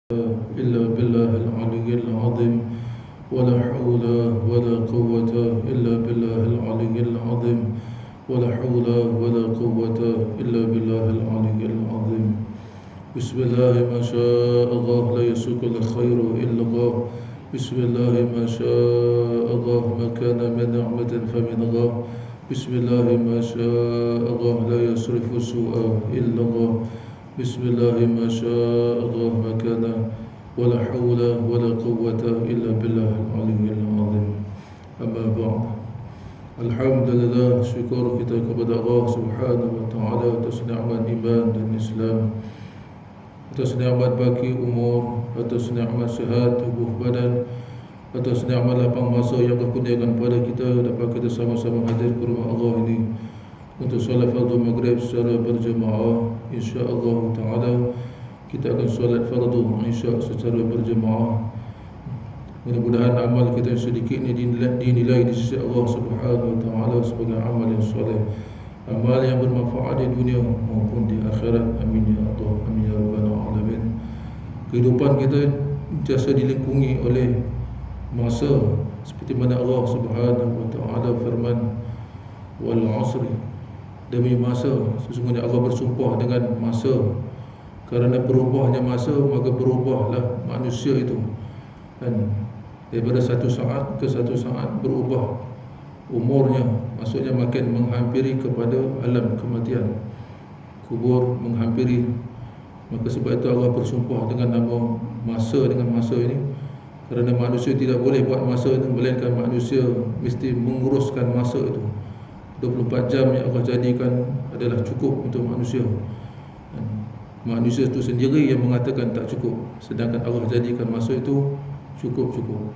إلا بالله العلي العظيم ولا حول ولا قوة إلا بالله العلي العظيم ولا حول ولا قوة إلا بالله العلي العظيم بسم الله ما شاء الله لا يسوق الخير إلا الله بسم الله ما شاء الله ما كان من نعمة فمن الله بسم الله ما شاء الله لا يصرف السوء إلا الله بسم الله ما شاء الله ما كان ولا حول ولا قوة إلا بالله العلي العظيم أما بعد Alhamdulillah, syukur kita kepada Allah Subhanahu wa taala atas nikmat iman dan Islam, atas nikmat bagi umur, atas nikmat sihat tubuh badan, atas nikmat lapang masa yang Allah kurniakan kepada kita dapat kita sama-sama hadir ke rumah Allah ini untuk solat fardu maghrib secara berjemaah. Insya-Allah taala kita akan solat fardu isya secara berjemaah. Mudah-mudahan amal kita yang sedikit ini dinilai di sisi Allah Subhanahu wa taala sebagai amal yang soleh, amal yang bermanfaat di dunia maupun di akhirat. Amin ya Allah, amin ya rabbal alamin. Kehidupan kita sentiasa dilingkungi oleh masa, seperti mana Allah Subhanahu wa taala firman, wal 'asri, demi masa, sesungguhnya Allah bersumpah dengan masa. Kerana berubahnya masa, maka berubahlah manusia itu, dan daripada satu saat ke satu saat berubah umurnya, maksudnya makin menghampiri kepada alam kematian, kubur menghampiri. Maka sebab itu Allah bersumpah dengan nama masa, dengan masa ini, kerana manusia tidak boleh buat masa itu, melainkan manusia mesti menguruskan masa itu. 24 jam yang Allah jadikan adalah cukup untuk manusia. Manusia itu sendiri yang mengatakan tak cukup, sedangkan Allah jadikan masa itu cukup-cukup.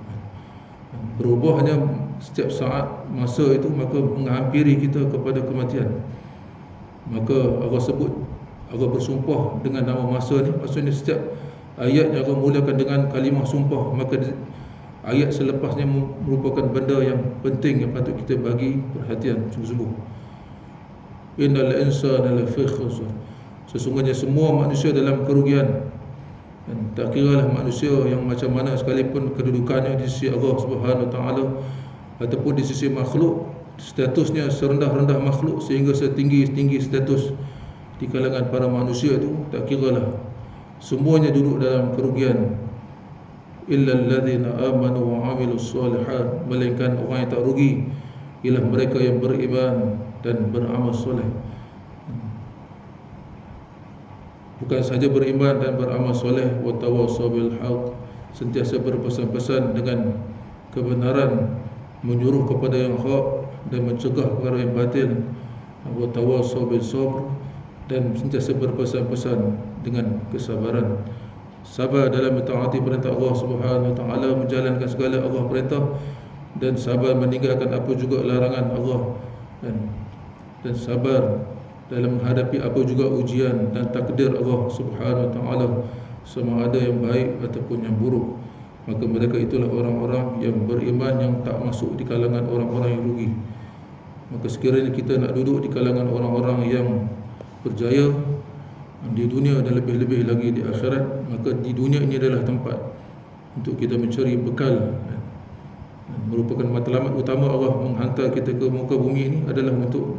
Berubahnya setiap saat masa itu, maka menghampiri kita kepada kematian. Maka Allah sebut, Allah bersumpah dengan nama masa ni. Maksudnya setiap ayat yang Allah mulakan dengan kalimah sumpah, maka ayat selepasnya merupakan benda yang penting yang patut kita bagi perhatian sungguh-sungguh. Innal insana lafi khusr, sesungguhnya semua manusia dalam kerugian. Dan tak kiralah manusia yang macam mana sekalipun kedudukannya di sisi Allah Subhanahu wa taala ataupun di sisi makhluk, statusnya serendah-rendah makhluk sehingga setinggi-tinggi status di kalangan para manusia itu, tak kiralah, semuanya duduk dalam kerugian. Illa alladhina amanu wa 'amilus solihat, melainkan orang yang tak rugi ialah mereka yang beriman dan beramal soleh. Bukan saja beriman dan beramal soleh, wa tawassaw bil haqq, sentiasa berpesan-pesan dengan kebenaran, menyuruh kepada yang hak dan mencegah perkara yang batil, wa tawassaw bil sabr, dan sentiasa berpesan-pesan dengan kesabaran. Sabar dalam mentaati perintah Allah Subhanahu wa taala, menjalankan segala Allah perintah, dan sabar meninggalkan apa juga larangan Allah, dan sabar dalam menghadapi apa juga ujian dan takdir Allah Subhanahu wa taala, sama ada yang baik ataupun yang buruk. Maka mereka itulah orang-orang yang beriman, yang tak masuk di kalangan orang-orang yang rugi. Maka sekiranya kita nak duduk di kalangan orang-orang yang berjaya di dunia dan lebih-lebih lagi di akhirat, maka di dunia ini adalah tempat untuk kita mencari bekal. Merupakan matlamat utama Allah menghantar kita ke muka bumi ini adalah untuk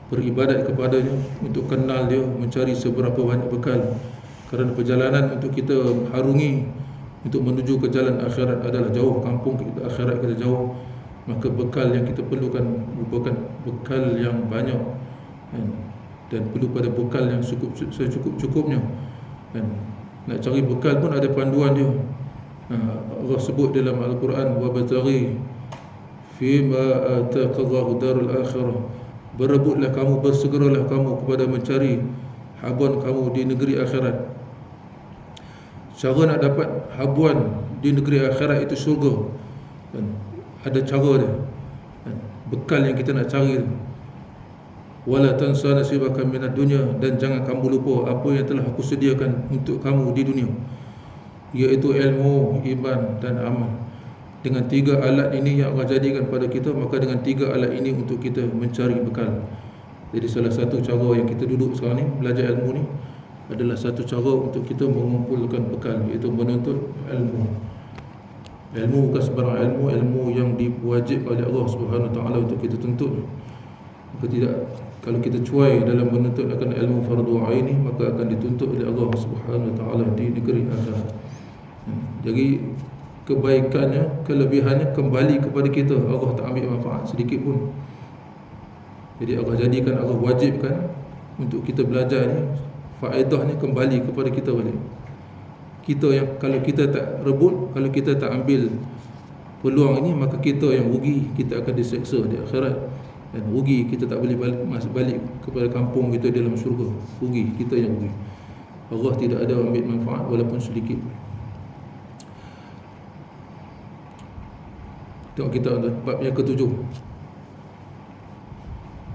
beribadat kepadanya, untuk kenal dia, mencari seberapa banyak bekal. Kerana perjalanan untuk kita harungi, untuk menuju ke jalan akhirat adalah jauh, kampung kita akhirat kita jauh. Maka bekal yang kita perlukan merupakan bekal yang banyak, dan perlu pada bekal yang secukup-cukupnya. Dan nak cari bekal pun ada panduan dia. Allah sebut dalam Al-Quran, wabtaghi fima ataka Allahu darul akhirah, berebutlah kamu, bersegeralah kamu kepada mencari habuan kamu di negeri akhirat. Cara nak dapat habuan di negeri akhirat itu syurga, dan ada cara dia, dan bekal yang kita nak cari. Wala tansa nasibaka minad dunya, dan jangan kamu lupa apa yang telah aku sediakan untuk kamu di dunia, iaitu ilmu, iman dan amal. Dengan 3 alat ini yang Allah jadikan pada kita, maka dengan 3 alat ini untuk kita mencari bekal. Jadi salah satu cara yang kita duduk sekarang ni, belajar ilmu ni, adalah satu cara untuk kita mengumpulkan bekal, iaitu menuntut ilmu. Ilmu bukan sebarang ilmu, ilmu yang diwajibkan oleh Allah Subhanahu Wa Taala untuk kita tuntut. Maka tidak, kalau kita cuai dalam menuntut akan ilmu fardu ain, maka akan dituntut oleh Allah Subhanahu Wa Taala di negeri akhirat. Jadi kebaikannya, kelebihannya kembali kepada kita. Allah tak ambil manfaat sedikit pun. Jadi Allah jadikan, Allah wajibkan untuk kita belajar ni, faedahnya kembali kepada kita balik. Kita yang, kalau kita tak rebut, kalau kita tak ambil peluang ini, maka kita yang rugi, kita akan diseksa di akhirat. Dan rugi, kita tak boleh balik kepada kampung kita dalam syurga. Rugi, kita yang rugi. Allah tidak ada ambil manfaat walaupun sedikit. Tengok kita bab yang ke-7.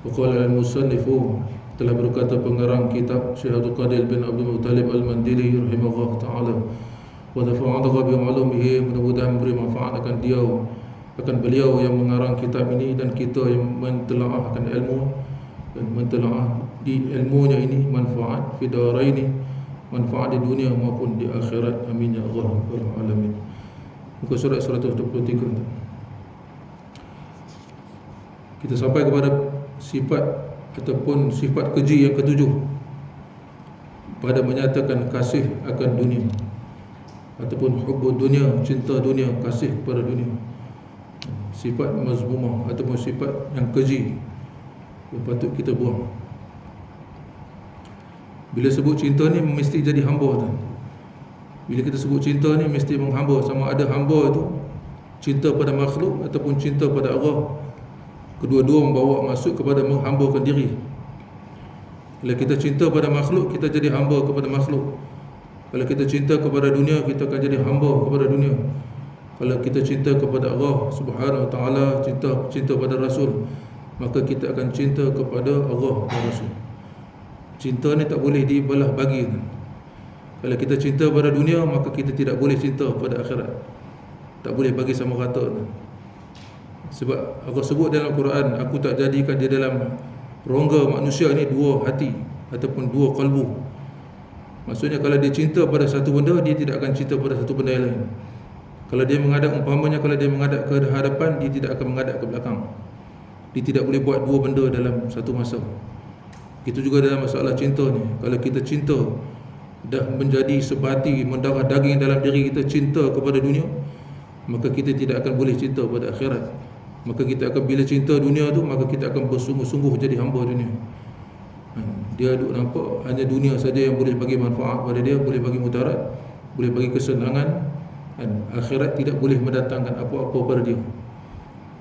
Waqala al-musannifu, telah berkata pengarang kitab Syekh Abdul Qadir bin Abdul Muttalib Al-Mandiri rahimahullah ta'ala, wa nafa'adahu bi ma'lumihi, mudah-mudahan memberi manfaat akan beliau yang mengarang kitab ini dan kita yang mentelaah akan ilmu dan mentelaah di ilmunya ini, manfaat fi daraini, manfaat di dunia maupun di akhirat. Amin ya Allah rabbal alamin. Muka surat 123. Kita sampai kepada sifat ataupun sifat keji yang ke-7, pada menyatakan kasih akan dunia ataupun hubbud dunia, cinta dunia, kasih kepada dunia. Sifat mazmumah ataupun sifat yang keji yang patut kita buang. Bila sebut cinta ni mesti jadi hamba tu. Bila kita sebut cinta ni mesti menghamba, sama ada hamba tu cinta pada makhluk ataupun cinta pada Allah. Kedua-dua membawa masuk kepada menghambakan diri. Kalau kita cinta pada makhluk, kita jadi hamba kepada makhluk. Kalau kita cinta kepada dunia, kita akan jadi hamba kepada dunia. Kalau kita cinta kepada Allah Subhanahu Wa Taala, cinta pada Rasul, maka kita akan cinta kepada Allah dan Rasul. Cinta ni tak boleh dibelah bagi. Kalau kita cinta pada dunia, maka kita tidak boleh cinta pada akhirat. Tak boleh bagi sama rata. Sebab Allah sebut dalam Quran, aku tak jadikan di dalam rongga manusia ini dua hati ataupun dua kalbu. Maksudnya kalau dia cinta pada satu benda, dia tidak akan cinta pada satu benda yang lain. Kalau dia menghadap, umpamanya kalau dia menghadap ke hadapan, dia tidak akan menghadap ke belakang. Dia tidak boleh buat dua benda dalam satu masa. Itu juga dalam masalah cinta ni. Kalau kita cinta dah menjadi sebati, mendarah daging dalam diri kita, cinta kepada dunia, maka kita tidak akan boleh cinta pada akhirat. Maka kita akan, bila cinta dunia tu, maka kita akan bersungguh-sungguh jadi hamba dunia. Dia duk nampak hanya dunia saja yang boleh bagi manfaat pada dia, boleh bagi mudarat, boleh bagi kesenangan, dan akhirat tidak boleh mendatangkan apa-apa pada dia.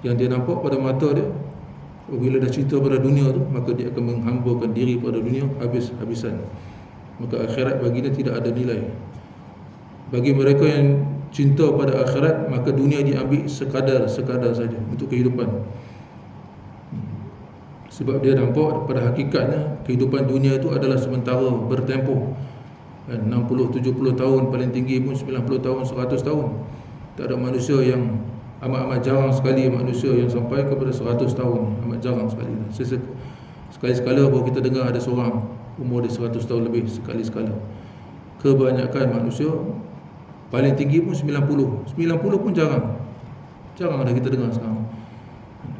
Yang dia nampak pada mata dia, bila dah cinta pada dunia tu, maka dia akan menghambakan diri pada dunia habis-habisan. Maka akhirat baginya tidak ada nilai. Bagi mereka yang cinta pada akhirat, maka dunia diambil sekadar saja untuk kehidupan. Sebab dia nampak pada hakikatnya kehidupan dunia itu adalah sementara, bertempoh 60-70 tahun, paling tinggi pun 90 tahun, 100 tahun. Tak ada manusia yang, amat-amat jarang sekali manusia yang sampai kepada 100 tahun. Amat jarang sekali. Sekali-sekala baru kita dengar ada seorang umur dia 100 tahun lebih, sekali-sekala. Kebanyakan manusia paling tinggi pun 90 pun jarang dah kita dengar sekarang.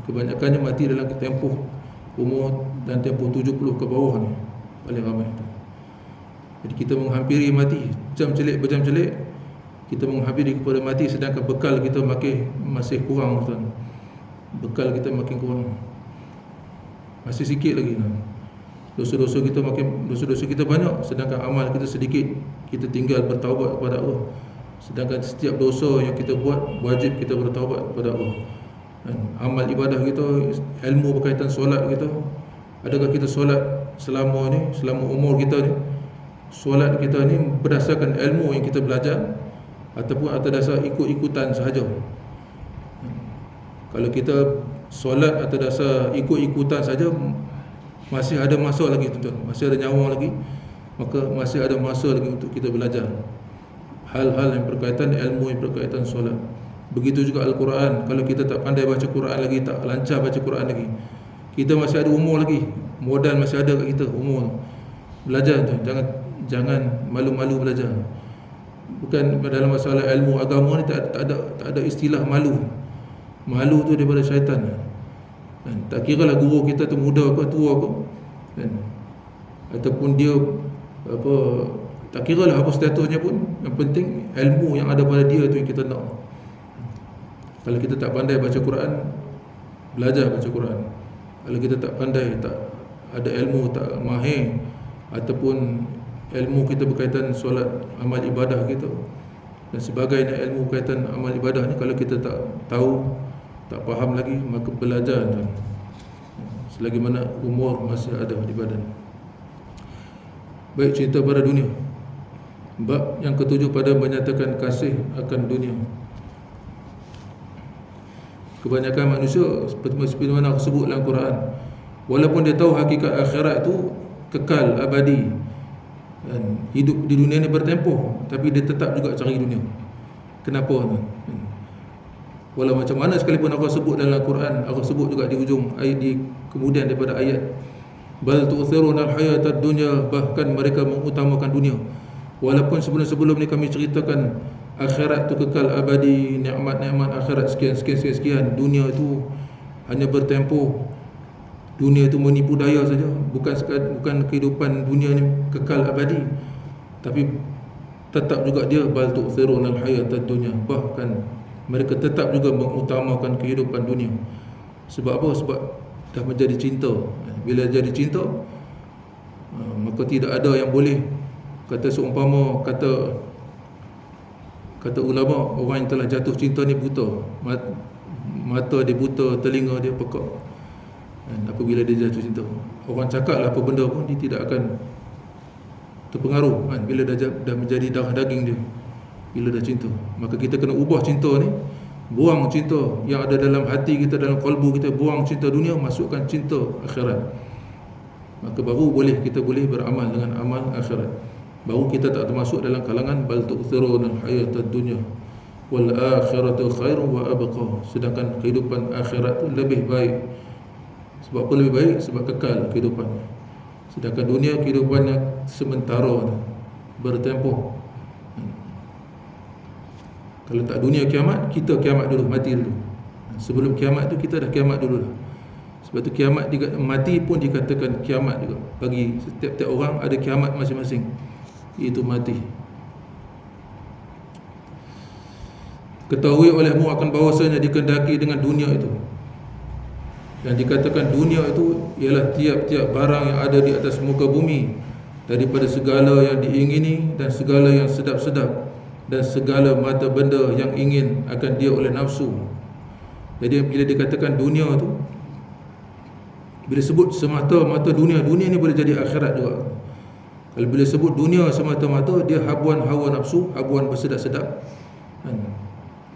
Kebanyakannya mati dalam tempoh umur dan tempoh 70 ke bawah ni, paling ramai tu. Jadi kita menghampiri mati, berjam celik kita menghampiri kepada mati, sedangkan bekal kita masih kurang, tuan. Bekal kita makin kurang, masih sikit lagi. Dosa-dosa kita banyak, sedangkan amal kita sedikit. Kita tinggal bertaubat kepada Allah. Sedangkan setiap dosa yang kita buat, wajib kita bertaubat kepada Allah. Dan amal ibadah kita, ilmu berkaitan solat kita, adakah kita solat selama umur kita ni? Solat kita ni berdasarkan ilmu yang kita belajar ataupun atas dasar ikut-ikutan sahaja? Kalau kita solat atas dasar ikut-ikutan saja, masih ada masa lagi, tuan-tuan. Masih ada nyawa lagi. Maka masih ada masa lagi untuk kita belajar hal-hal yang berkaitan, ilmu yang berkaitan solat. Begitu juga Al-Quran. Kalau kita tak pandai baca Quran lagi, tak lancar baca Quran lagi, kita masih ada umur lagi, modal masih ada kat kita, umur. Belajar tu, jangan malu-malu belajar. Bukan dalam masalah ilmu agama ni tak ada istilah malu. Malu tu daripada syaitan. Kan? Tak kira lah guru kita tu muda ke tua ke, kan? Ataupun dia apa, tak kira lah apa statusnya pun, yang penting ilmu yang ada pada dia tu yang kita nak. Kalau kita tak pandai baca Quran, belajar baca Quran. Kalau kita tak pandai, tak ada ilmu, tak mahir, ataupun ilmu kita berkaitan solat, amal ibadah kita dan sebagainya, ilmu berkaitan amal ibadah ni kalau kita tak tahu, tak faham lagi, maka belajar tuan, selagi mana umur masih ada di badan. Baik, cinta pada dunia. Bab yang ketujuh pada menyatakan kasih akan dunia. Kebanyakan manusia seperti mana aku sebut dalam Quran, walaupun dia tahu hakikat akhirat itu kekal abadi dan hidup di dunia ni bertempoh, tapi dia tetap juga cari dunia. Kenapa? Walau macam mana sekalipun aku sebut dalam Quran, aku sebut juga di hujung ayat, di kemudian daripada ayat, bal tu'thiruna al-hayatad dunya, bahkan mereka mengutamakan dunia. Walaupun sebelum-sebelum ni kami ceritakan akhirat tu kekal abadi, nikmat-nikmat akhirat sekian, dunia itu hanya bertempoh, dunia itu menipu daya saja, bukan kehidupan dunia ni kekal abadi, tapi tetap juga dia bal tu'thiruna al-hayatad dunya, bahkan mereka tetap juga mengutamakan kehidupan dunia. Sebab apa? Sebab dah menjadi cinta. Bila jadi cinta, maka tidak ada yang boleh kata seumpama kata ulama, orang yang telah jatuh cinta ni buta, mata dia buta, telinga dia pekak. Dan apabila dia jatuh cinta, orang cakap lah apa benda pun dia tidak akan terpengaruh, kan? Bila dah menjadi darah daging dia, bila dah cinta, maka kita kena ubah cinta ni, buang cinta yang ada dalam hati kita, dalam kalbu kita, buang cinta dunia, masukkan cinta akhirat. Maka baru kita boleh beramal dengan amal akhirat. Baru kita tak termasuk dalam kalangan bal tu'thiruna al-hayatad dunya wal akhiratu khairun wa abqa. Sedangkan kehidupan akhirat tu lebih baik. Sebab apa lebih baik? Sebab kekal kehidupannya. Sedangkan dunia kehidupannya sementara, bertempoh. Kalau tak dunia kiamat, kita kiamat dulu, mati dulu. Sebelum kiamat tu kita dah kiamat dulu lah. Sebab tu kiamat, mati pun dikatakan kiamat juga. Bagi setiap orang ada kiamat masing-masing, iaitu mati. Ketahui olehmu akan bahawasanya dikendaki dengan dunia itu. Dan dikatakan dunia itu ialah tiap-tiap barang yang ada di atas muka bumi, daripada segala yang diingini dan segala yang sedap-sedap, dan segala mata benda yang ingin akan dia oleh nafsu. Jadi bila dikatakan dunia tu, bila sebut semata-mata dunia ni boleh jadi akhirat juga. Kalau bila sebut dunia semata-mata, dia habuan hawa nafsu, habuan bersedap-sedap,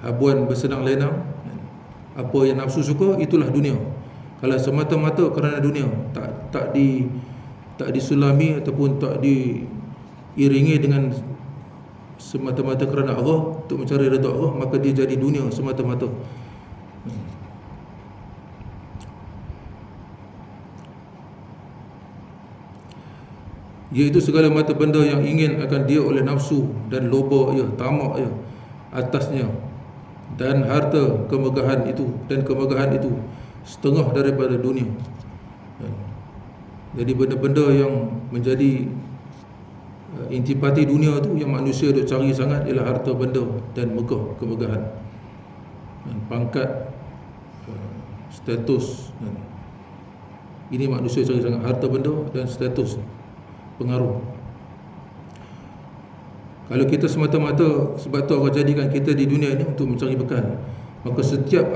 habuan bersenang lenang, apa yang nafsu suka itulah dunia. Kalau semata-mata kerana dunia, tak disulami ataupun tak diiringi dengan semata-mata kerana Allah, untuk mencari redha Allah, maka dia jadi dunia semata-mata. Iaitu segala mata benda yang ingin akan dia oleh nafsu dan loba ia, tamak ia atasnya, dan harta kemegahan itu, dan kemegahan itu setengah daripada dunia. Jadi benda-benda yang menjadi intipati dunia tu, yang manusia duk cari sangat, ialah harta benda dan megah, kemegahan dan pangkat, status. Ini manusia cari sangat, harta benda dan status, pengaruh. Kalau kita semata-mata, sebab tu Allah jadikan kita di dunia ini untuk mencari bekal, maka setiap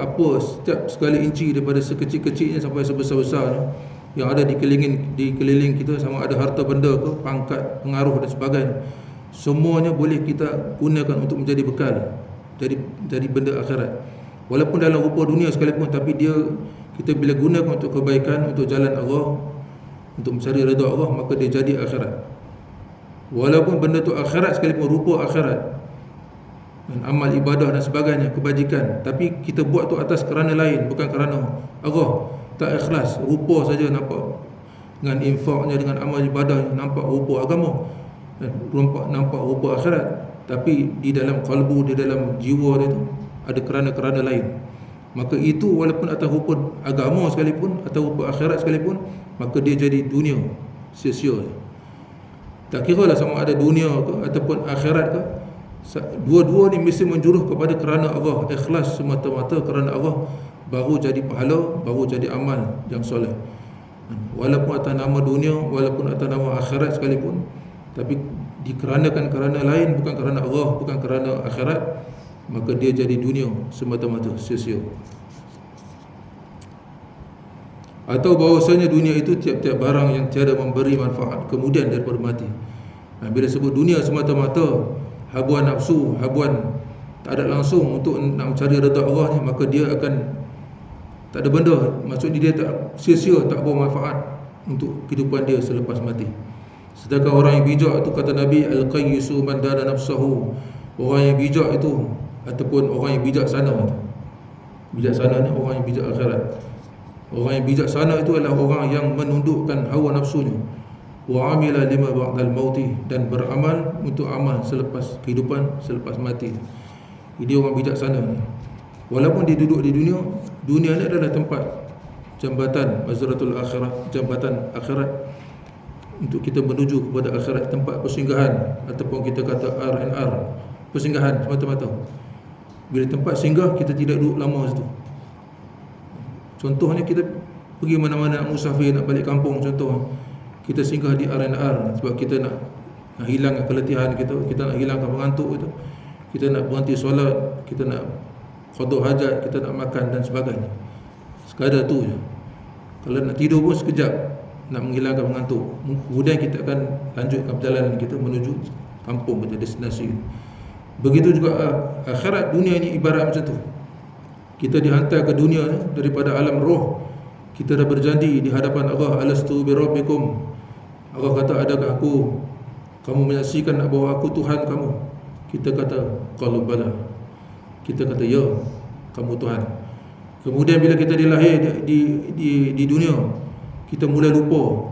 segala inci, daripada sekecil-kecilnya sampai sebesar-besarnya yang ada di keliling kita, sama ada harta benda ke, pangkat, pengaruh dan sebagainya, semuanya boleh kita gunakan untuk menjadi bekal dari benda akhirat. Walaupun dalam rupa dunia sekalipun, tapi kita bila gunakan untuk kebaikan, untuk jalan Allah, untuk mencari redha Allah, maka dia jadi akhirat. Walaupun benda tu akhirat sekalipun, rupa akhirat dan amal ibadah dan sebagainya, kebajikan, tapi kita buat tu atas kerana lain, bukan kerana Allah, tak ikhlas, rupa saja nampak, dengan infaknya, dengan amal ibadah nampak rupa agama, nampak rupa akhirat, tapi di dalam kalbu, di dalam jiwa dia tu ada kerana-kerana lain. Maka itu walaupun atas rupa agama sekalipun, atau rupa akhirat sekalipun, maka dia jadi dunia, sia-sia. Tak kira lah sama ada dunia ke ataupun akhirat ke, dua-dua ni mesti menjuruh kepada kerana Allah, ikhlas semata-mata kerana Allah, baru jadi pahala, baru jadi amal yang soleh. Walaupun atas nama dunia, walaupun atas nama akhirat sekalipun, tapi dikeranakan kerana lain, bukan kerana Allah, bukan kerana akhirat, maka dia jadi dunia semata-mata, sia-sia. Atau bahawasanya dunia itu tiap-tiap barang yang tiada memberi manfaat kemudian daripada mati. Bila sebut dunia semata-mata, habuan nafsu, habuan tak ada langsung untuk nak mencari redha Allah ni, maka dia akan tak ada benda. Maksudnya dia tak sia-sia, tak bawa manfaat untuk kehidupan dia selepas mati. Sedangkan orang yang bijak itu, kata Nabi, al-qayyisu man dana nafsahu, orang yang bijak itu, ataupun orang yang bijaksana itu. Bijaksana ni orang yang bijak akhirat. Orang yang bijaksana itu adalah orang yang menundukkan hawa nafsunya, wa amila lima ba'dal mauti, dan beramal untuk amal selepas kehidupan, selepas mati. Ini orang bijaksana ni. Walaupun dia duduk di dunia, dunia ni adalah tempat jambatan mazratul akhirat, jambatan akhirat untuk kita menuju kepada akhirat, tempat persinggahan, ataupun kita kata R&R, persinggahan semata-mata. Bila tempat singgah, kita tidak duduk lama situ. Contohnya kita pergi mana-mana nak musafir, nak balik kampung, contoh kita singgah di R&R sebab kita nak hilangkan keletihan kita nak hilangkan pengantuk kita nak berhenti solat, kita nak qada hajat, kita nak makan dan sebagainya. Sekadar tu je. Kalau nak tidur pun sekejap, nak menghilangkan pengantuk. Kemudian kita akan lanjutkan perjalanan kita menuju kampung kita, destinasi. Begitu juga akhirat. Dunia ini ibarat macam tu. Kita dihantar ke dunia daripada alam roh. Kita dah berjanji di hadapan Allah, alastu bi rabbikum. Allah kata, adakah kamu menyaksikan bahawa aku Tuhan kamu? Kita kata, qalu bala. Kita kata, ya, kamu Tuhan. Kemudian bila kita dilahir di dunia, kita mulai lupa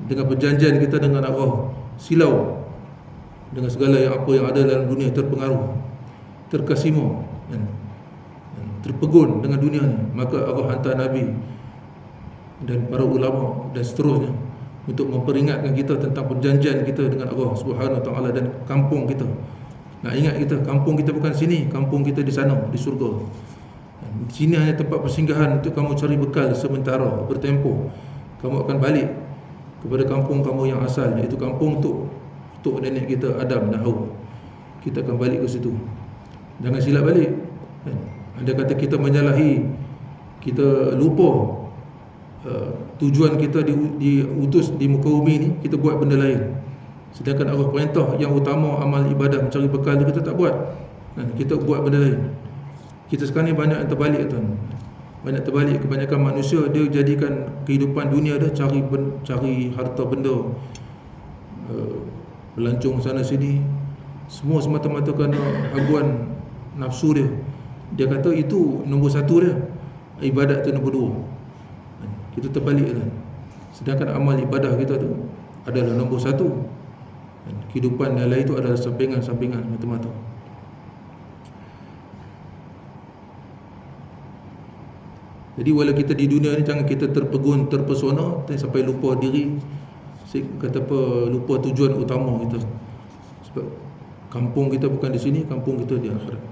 dengan perjanjian kita dengan Allah, silau dengan segala apa yang ada dalam dunia, terpengaruh, terkesima, terpegun dengan dunia ni. Maka Allah hantar Nabi dan para ulama dan seterusnya untuk memperingatkan kita tentang perjanjian kita dengan Allah Subhanahu Wa Taala dan kampung kita. Nak ingat kita, kampung kita bukan sini, kampung kita di sana, di surga. Sini hanya tempat persinggahan untuk kamu cari bekal sementara, bertempoh. Kamu akan balik kepada kampung kamu yang asal, iaitu kampung untuk nenek kita Adam dan Hawa. Kita akan balik ke situ. Jangan silap balik. Anda kata kita menyalahi, kita lupa tujuan kita diutus di muka bumi ni, kita buat benda lain. Sedangkan Allah perintah yang utama amal ibadah, mencari bekal, kita tak buat. Kita buat benda lain. Kita sekarang ni banyak yang terbalik, tuan. Banyak terbalik. Kebanyakan manusia dia jadikan kehidupan dunia dia cari harta benda, melancong sana sini, semua semata-mata kerana habuan nafsu dia. Dia kata itu nombor satu dia, ibadat tu nombor dua. Kita terbalik, tuan. Sedangkan amal ibadah kita tu adalah nombor satu. Kehidupan yang lain itu adalah sampingan-sampingan mata-mata. Jadi walau kita di dunia ni, jangan kita terpegun, terpesona sampai lupa diri. Kata apa, lupa tujuan utama kita. Sebab kampung kita bukan di sini, kampung kita di akhirat.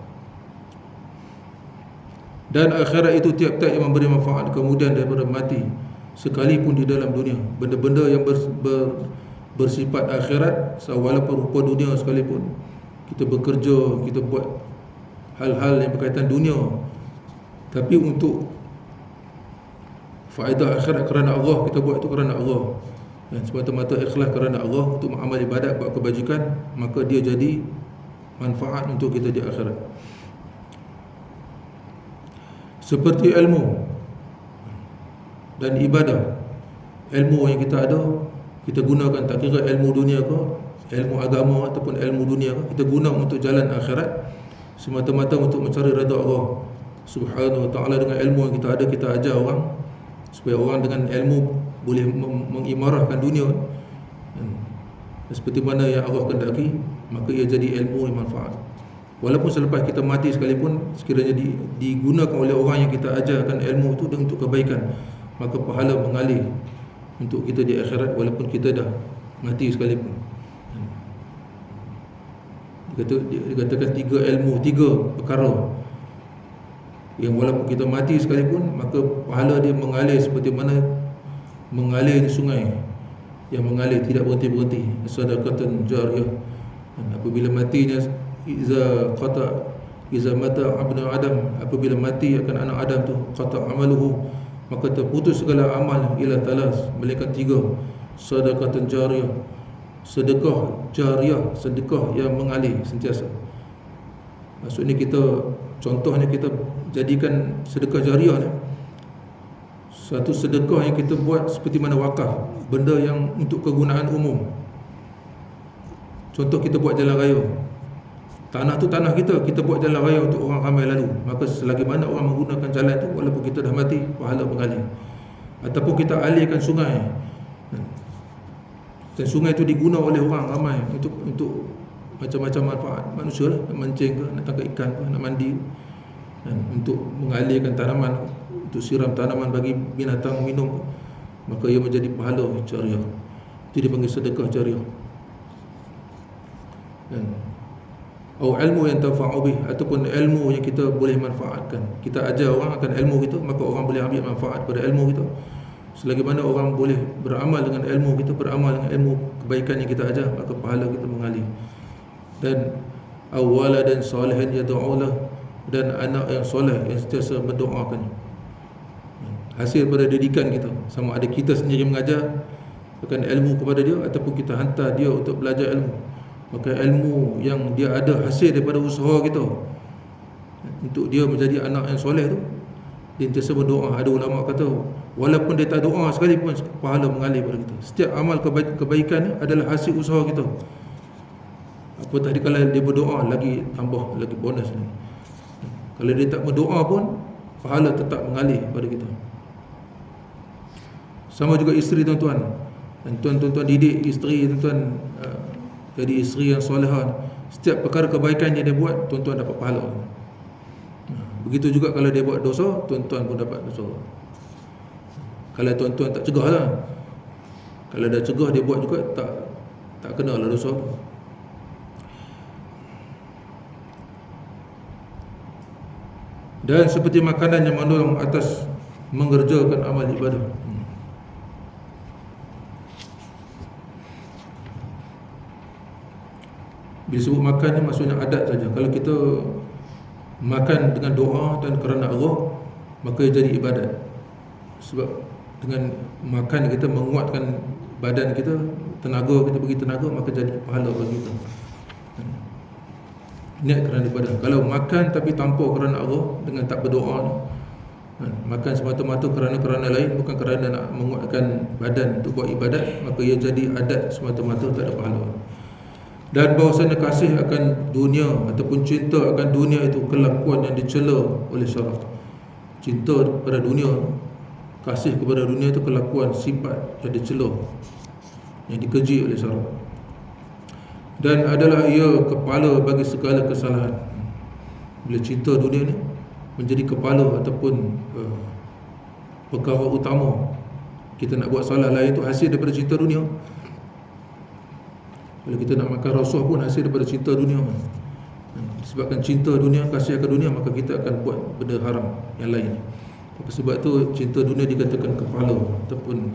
Dan akhirat itu tiap-tiap yang memberi manfaat kemudian daripada mati, sekalipun di dalam dunia. Benda-benda yang bersifat akhirat, walaupun rupa dunia sekalipun, kita bekerja, kita buat hal-hal yang berkaitan dunia, tapi untuk faedah akhirat kerana Allah, kita buat itu kerana Allah, dan semata-mata ikhlas kerana Allah untuk mengamal ibadat, buat kebajikan, maka dia jadi manfaat untuk kita di akhirat. Seperti ilmu dan ibadah. Ilmu yang kita ada, kita gunakan, tak kira ilmu dunia ke, ilmu agama ataupun ilmu dunia ke, kita guna untuk jalan akhirat, semata-mata untuk mencari redha Allah Subhanahu Wa Taala. Dengan ilmu yang kita ada, kita ajar orang, supaya orang dengan ilmu boleh mengimarahkan dunia. seperti mana yang Allah kehendaki, maka ia jadi ilmu yang manfaat. Walaupun selepas kita mati sekalipun, sekiranya digunakan oleh orang yang kita ajarkan ilmu itu untuk kebaikan, maka pahala mengalir untuk kita di akhirat walaupun kita dah mati sekalipun. Dikatakan 3 ilmu, 3 perkara yang walaupun kita mati sekalipun, maka pahala dia mengalir seperti mana mengalir sungai yang mengalir tidak berhenti-berhenti. Sadaqatan jariyah. Apabila matinya, iza mata abnu Adam, apabila mati akan anak Adam tu, qata amaluhu, maka terputus segala amal ila talas, melainkan 3. Sadaqatan jariyah, sedekah jariyah, sedekah yang mengalir sentiasa. Maksudnya contohnya kita jadikan sedekah jariyah ni satu sedekah yang kita buat seperti mana wakaf, benda yang untuk kegunaan umum. Contoh, kita buat jalan raya, tanah tu tanah kita buat jalan raya untuk orang ramai lalu, maka selagi mana orang menggunakan jalan tu, walaupun kita dah mati, pahala mengalir. Ataupun kita alirkan sungai, dan sungai itu diguna oleh orang ramai untuk macam-macam manfaat manusia lah, nak mancing ke, nak tangkap ikan ke, nak mandi, dan untuk mengalirkan tanaman, untuk siram tanaman bagi binatang minum, maka ia menjadi pahala jariyah. Itu dipanggil sedekah jariyah. Atau ilmu yang tanfa'u bih, ataupun ilmu yang kita boleh manfaatkan. Kita ajar orang akan ilmu kita, maka orang boleh ambil manfaat pada ilmu kita. Selagi mana orang boleh beramal dengan ilmu kita, beramal dengan ilmu kebaikan yang kita ajar, maka pahala kita mengalir. Dan awwaladan salihan yad'ulah, dan anak yang soleh yang sentiasa mendoakan. Hasil pada didikan kita, sama ada kita sendiri mengajar akan ilmu kepada dia, ataupun kita hantar dia untuk belajar ilmu, maka ilmu yang dia ada hasil daripada usaha kita untuk dia menjadi anak yang soleh tu, dia sentiasa berdoa. Ada ulama kata, walaupun dia tak doa sekalipun, pahala mengalir pada kita. Setiap amal kebaikan ni adalah hasil usaha kita. Apatah kalau dia berdoa, lagi tambah, lagi bonus ni. Kalau dia tak berdoa pun, pahala tetap mengalir pada kita. Sama juga isteri, tuan-tuan. Dan tuan-tuan didik isteri, tuan-tuan jadi isteri yang solehah. Setiap perkara kebaikan yang dia buat, tuan-tuan dapat pahala. Begitu juga kalau dia buat dosa, tuan-tuan pun dapat dosa. Kalau tuan-tuan tak cegah lah. Kalau dah cegah dia buat juga, tak kena lah dosa. Dan seperti makanan yang menolong atas mengerjakan amal ibadah. Bila sebut makan ni maksudnya adat saja. Kalau kita makan dengan doa dan kerana Allah, maka jadi ibadat. Sebab dengan makan kita menguatkan badan kita, tenaga kita bagi tenaga, maka jadi pahala bagi kita. Niat kerana ibadah. Kalau makan tapi tanpa kerana Allah, dengan tak berdoa, makan semata-mata kerana lain, bukan kerana nak menguatkan badan untuk buat ibadat, maka ia jadi adat semata-mata, tak ada pahala. Dan bahawasanya kasih akan dunia ataupun cinta akan dunia itu kelakuan yang dicela oleh syarak. Cinta kepada dunia, kasih kepada dunia itu kelakuan, sifat yang dicela, yang dikeji oleh syarak. Dan adalah ia kepala bagi segala kesalahan. Bila cinta dunia ni menjadi kepala ataupun perkara utama, kita nak buat salah lain itu hasil daripada cinta dunia. Kalau kita nak makan rasuah pun hasil daripada cinta dunia. Disebabkan cinta dunia, kasih akan dunia, maka kita akan buat benda haram yang lain. Sebab tu cinta dunia dikatakan kepala ataupun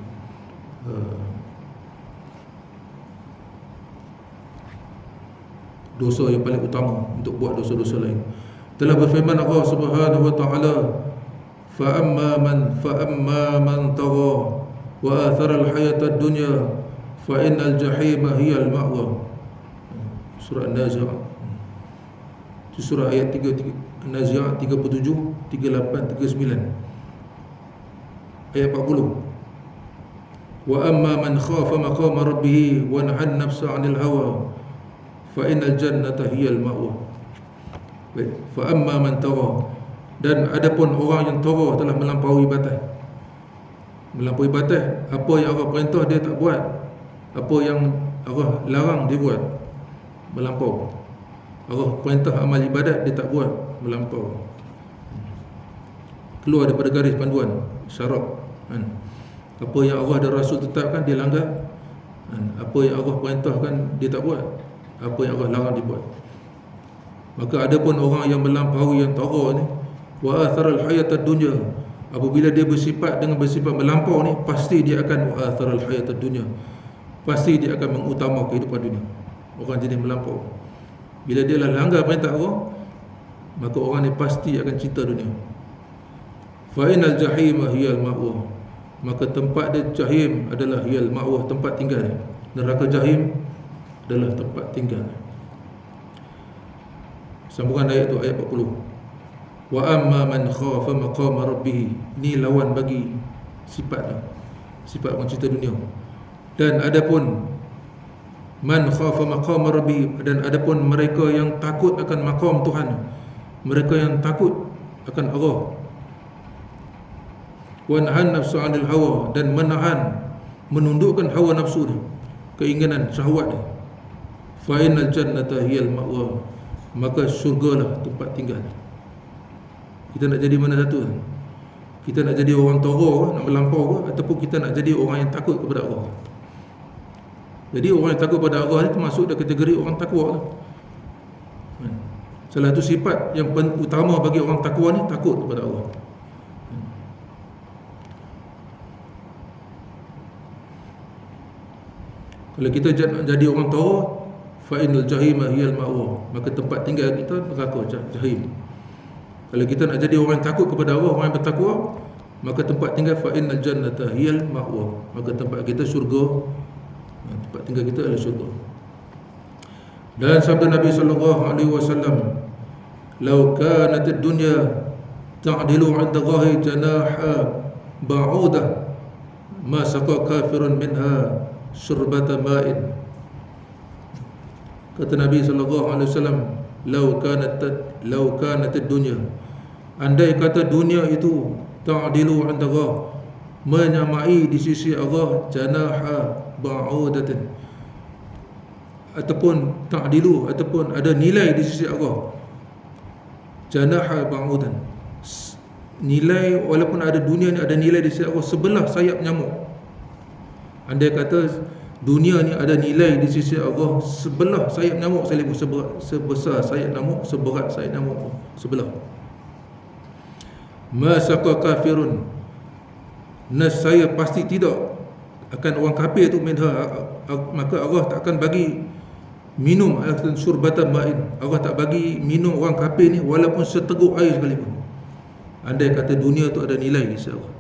dosa yang paling utama untuk buat dosa-dosa lain. Telah berfirman Allah Subhanahu wa taala, fa amma man tagha wa athara al-hayata ad-dunya fa innal jahima hiya al-ma'wa. Surah An-Nazi'ah. Itu surah ayat 33, An-Nazi'ah 37, 38, 39. Ayat 40. Wa amma man khafa maqama rabbih wa nahan nafsa 'anil hawa fa innal jannata hiya al-ma'wa. Fa amma man tagha, dan adapun orang yang tagha telah melampaui batas. Melampaui batas, apa yang Allah perintah dia tak buat, apa yang Allah larang dia buat melampau. Allah perintah amal ibadat dia tak buat melampau, keluar daripada garis panduan syarak kan. Apa yang Allah dan Rasul tetapkan dia langgar kan. Apa yang Allah perintahkan dia tak buat, apa yang Allah larang dia buat. Maka ada pun orang yang melampaui, yang tara ni, wa atharal hayatad dunya, apabila dia bersifat melampau ni, pasti dia akan wa atharal hayatad dunya, pasti dia akan mengutamakan kehidupan dunia. Orang jenis melampau, bila dia langgar perintah Allah, maka orang ni pasti akan cinta dunia. Fa innal jahima hiyal ma'wa, maka tempat dia jahim adalah hiyal ma'wa, tempat tinggal. Neraka jahim adalah tempat tinggal. Sambungan ayat tu, ayat 40. Wa amma man khafa maqama rabbih, ni lawan bagi sifat tu, sifat orang cinta dunia. Dan adapun man khafa maqama rabbih, dan adapun mereka yang takut akan maqam Tuhan, mereka yang takut akan Allah. Wa nahan nafsu 'anil hawa, dan menahan, menundukkan hawa nafsu dia, keinginan syahwat dia. Fa innal jannata hiyal ma'wa, maka syurgalah tempat tinggal. Kita nak jadi mana satu? Kita nak jadi orang tara, nak melampau ke, ataupun kita nak jadi orang yang takut kepada Allah? Jadi orang yang takut kepada Allah ni termasuk dalam kategori orang takwa lah. Salah satu sifat yang utama bagi orang takwa ni, takut kepada Allah. Kalau kita jadi orang tara, fa innal jahima hiyal ma'wa, maka tempat tinggal kita neraka jahim. Kalau kita nak jadi orang yang takut kepada Allah, orang yang bertakwa, maka tempat tinggal fa innal jannata hiyal ma'wa, maka tempat kita syurga, tempat tinggal kita adalah syurga. Dan sabda Nabi sallallahu alaihi wasallam, "Law kanat ad-dunya ta'dilu 'inda Allahi janaha ba'udah, ma saqa kafirun minha syurbata ma'in." Kata Nabi sallallahu alaihi wasallam, law kanat ad-dunya, andai kata dunia itu ta'dilu 'inda Allah, menyamai di sisi Allah, janaha ba'udatin, ataupun ta'dilu, ataupun ada nilai di sisi Allah, janaha ba'udan, nilai, walaupun ada dunia ni ada nilai di sisi Allah sebelah sayap nyamuk. Andai kata dunia ni ada nilai di sisi Allah sebelah sayap nyamuk sekalipun, sebesar sayap nyamuk, seberat sayap nyamuk sebelah. Ma saqa kafirun, nescaya pasti tidak akan orang kafir tu minha, maka Allah tak akan bagi minum syurbatan ma'in, Allah tak bagi minum orang kafir ni walaupun seteguk air sekalipun. Andai kata dunia tu ada nilai di sisi Allah.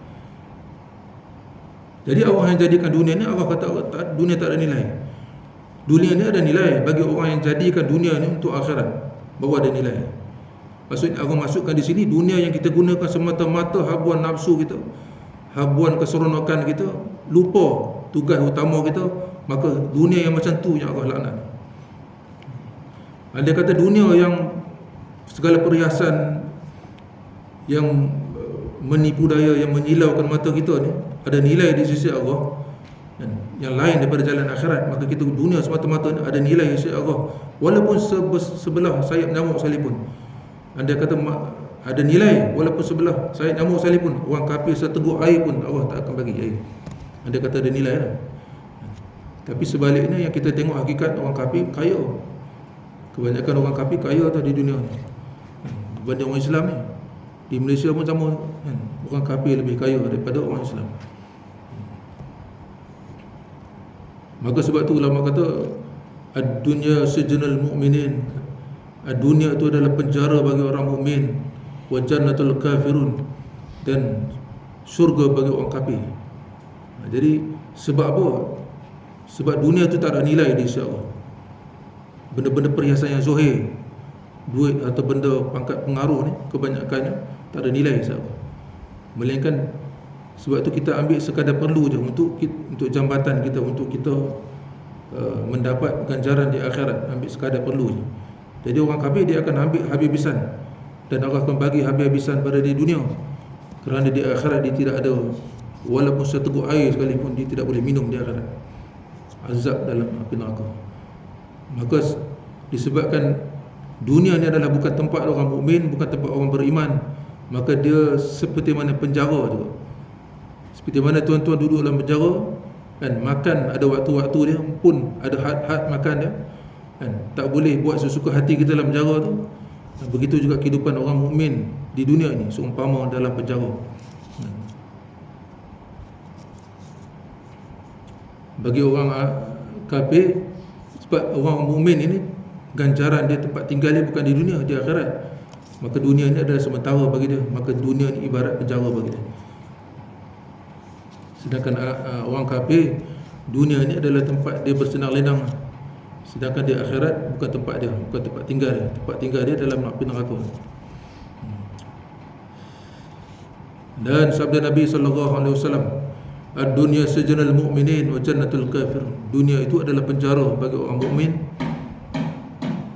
Jadi Allah yang jadikan dunia ni, Allah kata dunia tak ada nilai. Dunia ni ada nilai bagi orang yang jadikan dunia ni untuk akhirat, bahawa ada nilai. Maksudnya Allah masukkan di sini dunia yang kita gunakan semata-mata habuan nafsu kita, habuan keseronokan kita, lupa tugas utama kita, maka dunia yang macam tu yang Allah laknat. Andai kata dunia yang segala perhiasan yang menipu daya, yang menyilaukan mata kita ni, ada nilai di sisi Allah yang lain daripada jalan akhirat, maka kita dunia semata-mata ada nilai di sisi Allah walaupun sebelah sayap nyamuk sekalipun. Andai kata ada nilai walaupun sebelah sayap nyamuk sekalipun, orang kafir seteguk air pun Allah tak akan bagi air. Andai kata ada nilai lah. Tapi sebaliknya yang kita tengok hakikat orang kafir kaya. Kebanyakan orang kafir kaya tau di dunia ni berbanding orang Islam ni. Di Malaysia pun sama kan? Orang kafir lebih kaya daripada orang Islam. Maka sebab tu ulama kata ad-dunya sijnul mu'minin, dunia itu adalah penjara bagi orang mukmin, wa jannatul kafirun, dan syurga bagi orang kafir. Jadi sebab apa? Sebab dunia itu tak ada nilai di sisi Allah. Benda-benda perhiasan yang zahir, duit atau benda pangkat pengaruh ni, kebanyakannya tak ada nilai sahabat. Melainkan sebab tu kita ambil sekadar perlu je untuk jambatan kita, untuk kita mendapat ganjaran di akhirat, ambil sekadar perlu je. Jadi orang kafir dia akan ambil habis-habisan, dan Allah akan bagi habis-habisan pada di dunia, kerana di akhirat dia tidak ada, walaupun seteguk air sekalipun dia tidak boleh minum di akhirat. azab dalam api neraka. Maka disebabkan dunia ni adalah bukan tempat orang mukmin, bukan tempat orang beriman, maka dia seperti mana penjara juga. Seperti mana tuan-tuan duduk dalam penjara kan, makan ada waktu-waktu dia, pun ada had-had makan dia kan, tak boleh buat sesuka hati kita dalam penjara tu. Begitu juga kehidupan orang mukmin di dunia ni, seumpama dalam penjara. Bagi orang kafir, sebab orang mukmin ini ganjaran dia, tempat tinggal dia bukan di dunia, di akhirat. Maka dunia ini adalah sementara bagi dia, maka dunia ini ibarat penjara bagi dia. Sedangkan orang kafir, dunia ini adalah tempat dia bersenang lenang. Sedangkan di akhirat bukan tempat dia, bukan tempat tinggal dia. Tempat tinggal dia dalam api neraka. Dan sabda Nabi SAW, ad-dunya sijnul mu'minin wa jannatul kafir. Dunia itu adalah penjara bagi orang mukmin,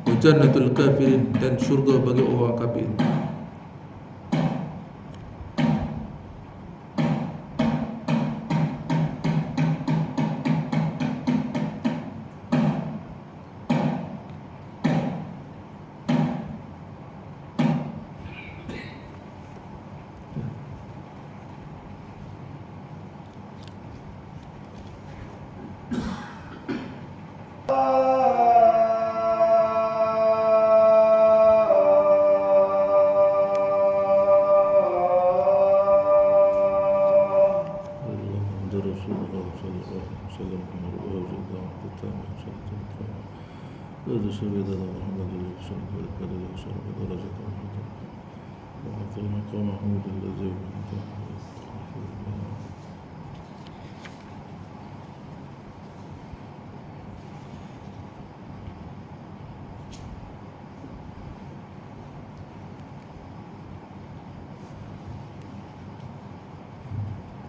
wa jannatul kafirin, dan syurga bagi orang kafir.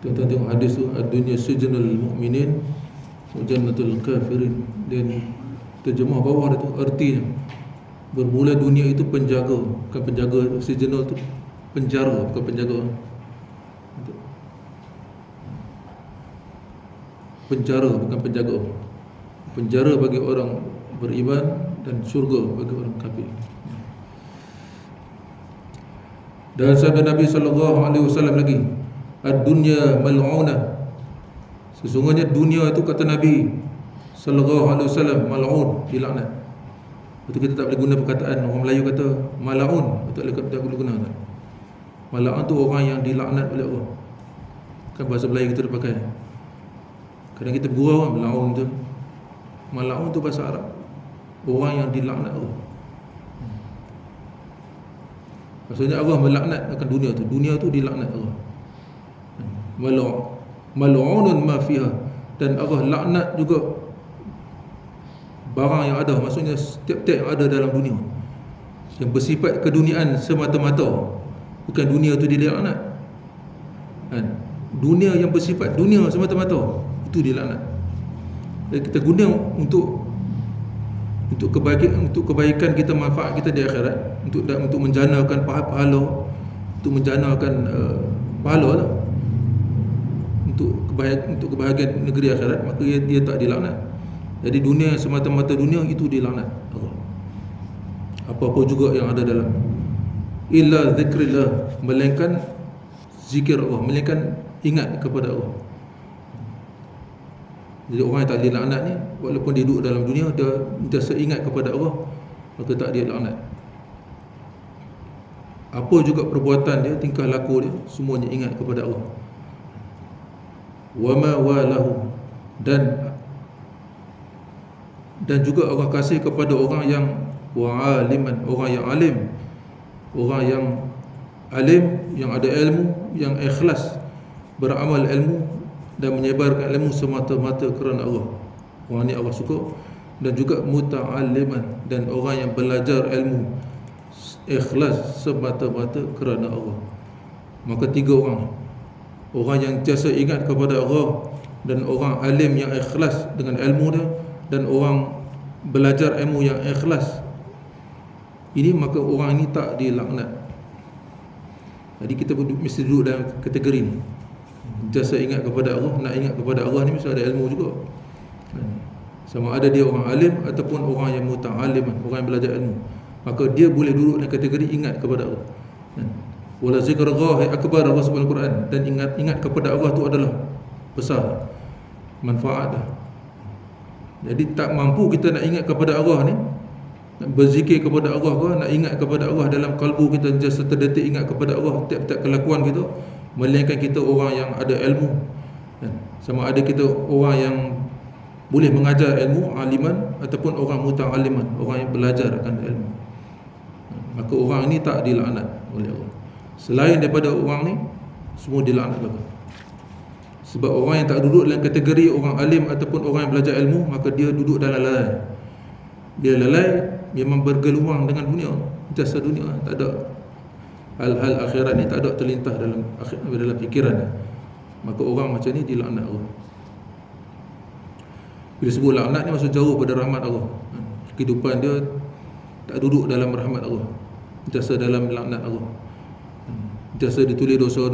Tuan-tuan tengok hadis tu, ad-dunya sijnul mu'minin wa jannatul kafirin. Dan terjemah bawah dia tu artinya, bermula dunia itu penjaga, bukan penjaga. Sijnul tu penjara, bukan penjaga. Penjara bukan penjaga. Penjara bagi orang beriman dan syurga bagi orang kafir. Dan sabda Nabi SAW lagi, ad-dunya mal'unah. Sesungguhnya dunia itu, kata Nabi SAW, mal'un, dilaknat. Itu kita tak boleh guna perkataan orang Melayu kata mal'un, tak boleh guna. Mal'un tu orang yang dilaknat oleh Allah. Kan bahasa Melayu kita dah pakai. Kadang kita bergurau mal'un tu. Mal'un tu bahasa Arab, orang yang dilaknat Allah. Maksudnya Allah melaknat akan dunia tu. Dunia tu dilaknat Allah. Mal'unun ma fiha, dan Allah laknat juga barang yang ada, maksudnya setiap-tiap yang ada dalam dunia yang bersifat keduniaan semata-mata. Bukan dunia tu dilaknat kan? Dunia yang bersifat dunia semata-mata, itu dilaknat. Jadi kita guna untuk kebaikan kita, manfaat kita di akhirat, untuk menjanakan pahala, untuk menjanakan pahala lah, untuk kebahagiaan negeri akhirat, maka dia tak dilaknat. Jadi dunia semata-mata dunia itu dilaknat Allah. Apa-apa juga yang ada dalam, illa zikrillah, melainkan zikir Allah, melainkan ingat kepada Allah. Jadi orang yang tak dilaknat ni, walaupun dia duduk dalam dunia, dia seingat kepada Allah, maka tak dia laknat. Apa juga perbuatan dia, tingkah laku dia, semuanya ingat kepada Allah. Wa ma walahu, dan juga Allah kasih kepada orang yang wa'aliman, orang yang alim, orang yang alim, yang ada ilmu, yang ikhlas beramal ilmu dan menyebarkan ilmu semata-mata kerana Allah. Orang ni Allah suka. Dan juga muta'alliman, dan orang yang belajar ilmu ikhlas semata-mata kerana Allah. Maka tiga orang, orang yang sentiasa ingat kepada Allah, dan orang alim yang ikhlas dengan ilmu dia, dan orang belajar ilmu yang ikhlas ini, maka orang ini tak dilaknat. Jadi kita mesti duduk dalam kategori ni. Sentiasa ingat kepada Allah. Nak ingat kepada Allah ni mesti ada ilmu juga. sama ada dia orang alim ataupun orang yang muta'alim, orang yang belajar ilmu, maka dia boleh duduk dalam kategori ingat kepada Allah. Wala zikrullah akbar, Allah sebut Al-Quran, dan ingat kepada Allah tu adalah besar manfaat dah. Jadi tak mampu kita nak ingat kepada Allah ni, nak berzikir kepada Allah ke, nak ingat kepada Allah dalam kalbu kita, serta detik ingat kepada Allah tiap-tiap kelakuan kita, melainkan kita orang yang ada ilmu. Sama ada kita orang yang boleh mengajar ilmu, aliman, ataupun orang muta'aliman, orang yang belajar akan ilmu, maka orang ni tak dilaknat oleh Allah. Selain daripada orang ni, semua dilaknat lagi. Sebab orang yang tak duduk dalam kategori orang alim ataupun orang yang belajar ilmu, maka dia duduk dalam lalai. Dia lalai, memang bergeluang dengan dunia, jasa dunia, tak ada hal-hal akhirat ni, tak ada terlintas dalam fikiran ni. Maka orang macam ni dilaknat Allah. Bila sebut laknat ni, maksud jauh pada rahmat Allah. Kehidupan dia tak duduk dalam rahmat Allah, jasa dalam laknat Allah, jasa ditulis dosa.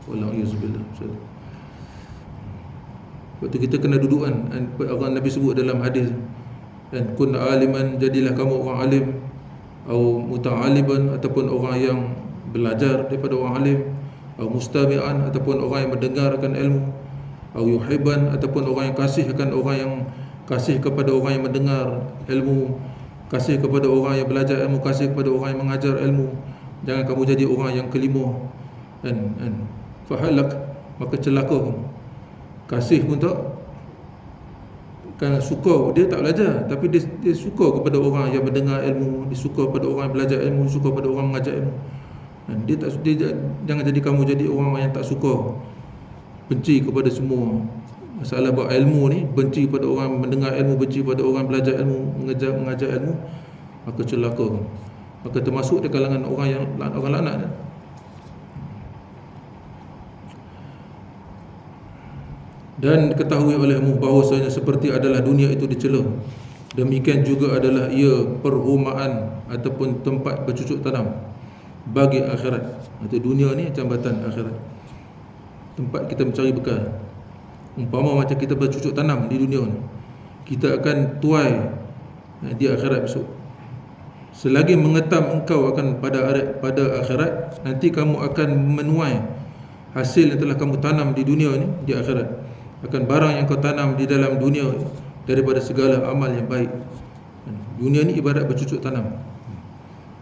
Wallahiyuzubillah. Sebab tu kita kena duduk kan, orang Nabi sebut dalam hadis, dan kun aliman, jadilah kamu orang alim, atau muta'aliban, ataupun orang yang belajar daripada orang alim, atau mustami'an, ataupun orang yang mendengarkan ilmu, atau yuhibban, ataupun orang yang kasih akan orang yang kasih kepada orang yang mendengar ilmu, kasih kepada orang yang belajar ilmu, kasih kepada orang yang mengajar ilmu. Jangan kamu jadi orang yang kelima, kan? Fahalak, maka celaka kamu. Kasih pun tak, kan suka, dia tak belajar, tapi dia suka kepada orang yang mendengar ilmu, dia suka pada orang yang belajar ilmu, suka pada orang mengajar ilmu. Dan jangan jadi kamu jadi orang yang tak suka, benci kepada semua. Masalah buat ilmu ni, benci pada orang mendengar ilmu, benci pada orang belajar ilmu, mengajar ilmu, maka celaka kamu. Maka termasuk di kalangan orang yang orang laknat. Dan ketahui olehmu bahawasanya seperti adalah dunia itu dicela, demikian juga adalah ia perhumaan ataupun tempat bercucuk tanam bagi akhirat. Atau dunia ni jambatan akhirat, tempat kita mencari bekal. Umpama macam kita bercucuk tanam di dunia ni, kita akan tuai di akhirat besok. Selagi mengetam engkau akan pada akhirat, nanti kamu akan menuai hasil yang telah kamu tanam di dunia ni, di akhirat, akan barang yang kau tanam di dalam dunia daripada segala amal yang baik. Dunia ni ibarat bercucuk tanam.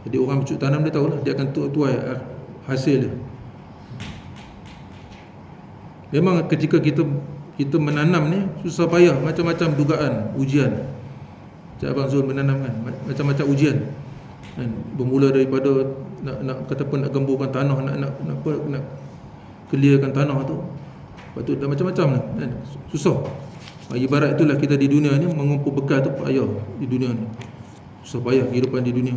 Jadi orang bercucuk tanam dia tahulah, dia akan tuai hasil dia. Memang ketika kita menanam ni susah payah, macam-macam dugaan, ujian. Macam Abang Zul menanam kan, macam-macam ujian. Dan bermula daripada nak katakan nak gemburkan tanah, nak clearkan tanah tu. Lepas tu dah macam-macam lah kan? Susah. Ibarat itulah kita di dunia ni, mengumpul bekal tu payah di dunia ni. Susah payah kehidupan di dunia.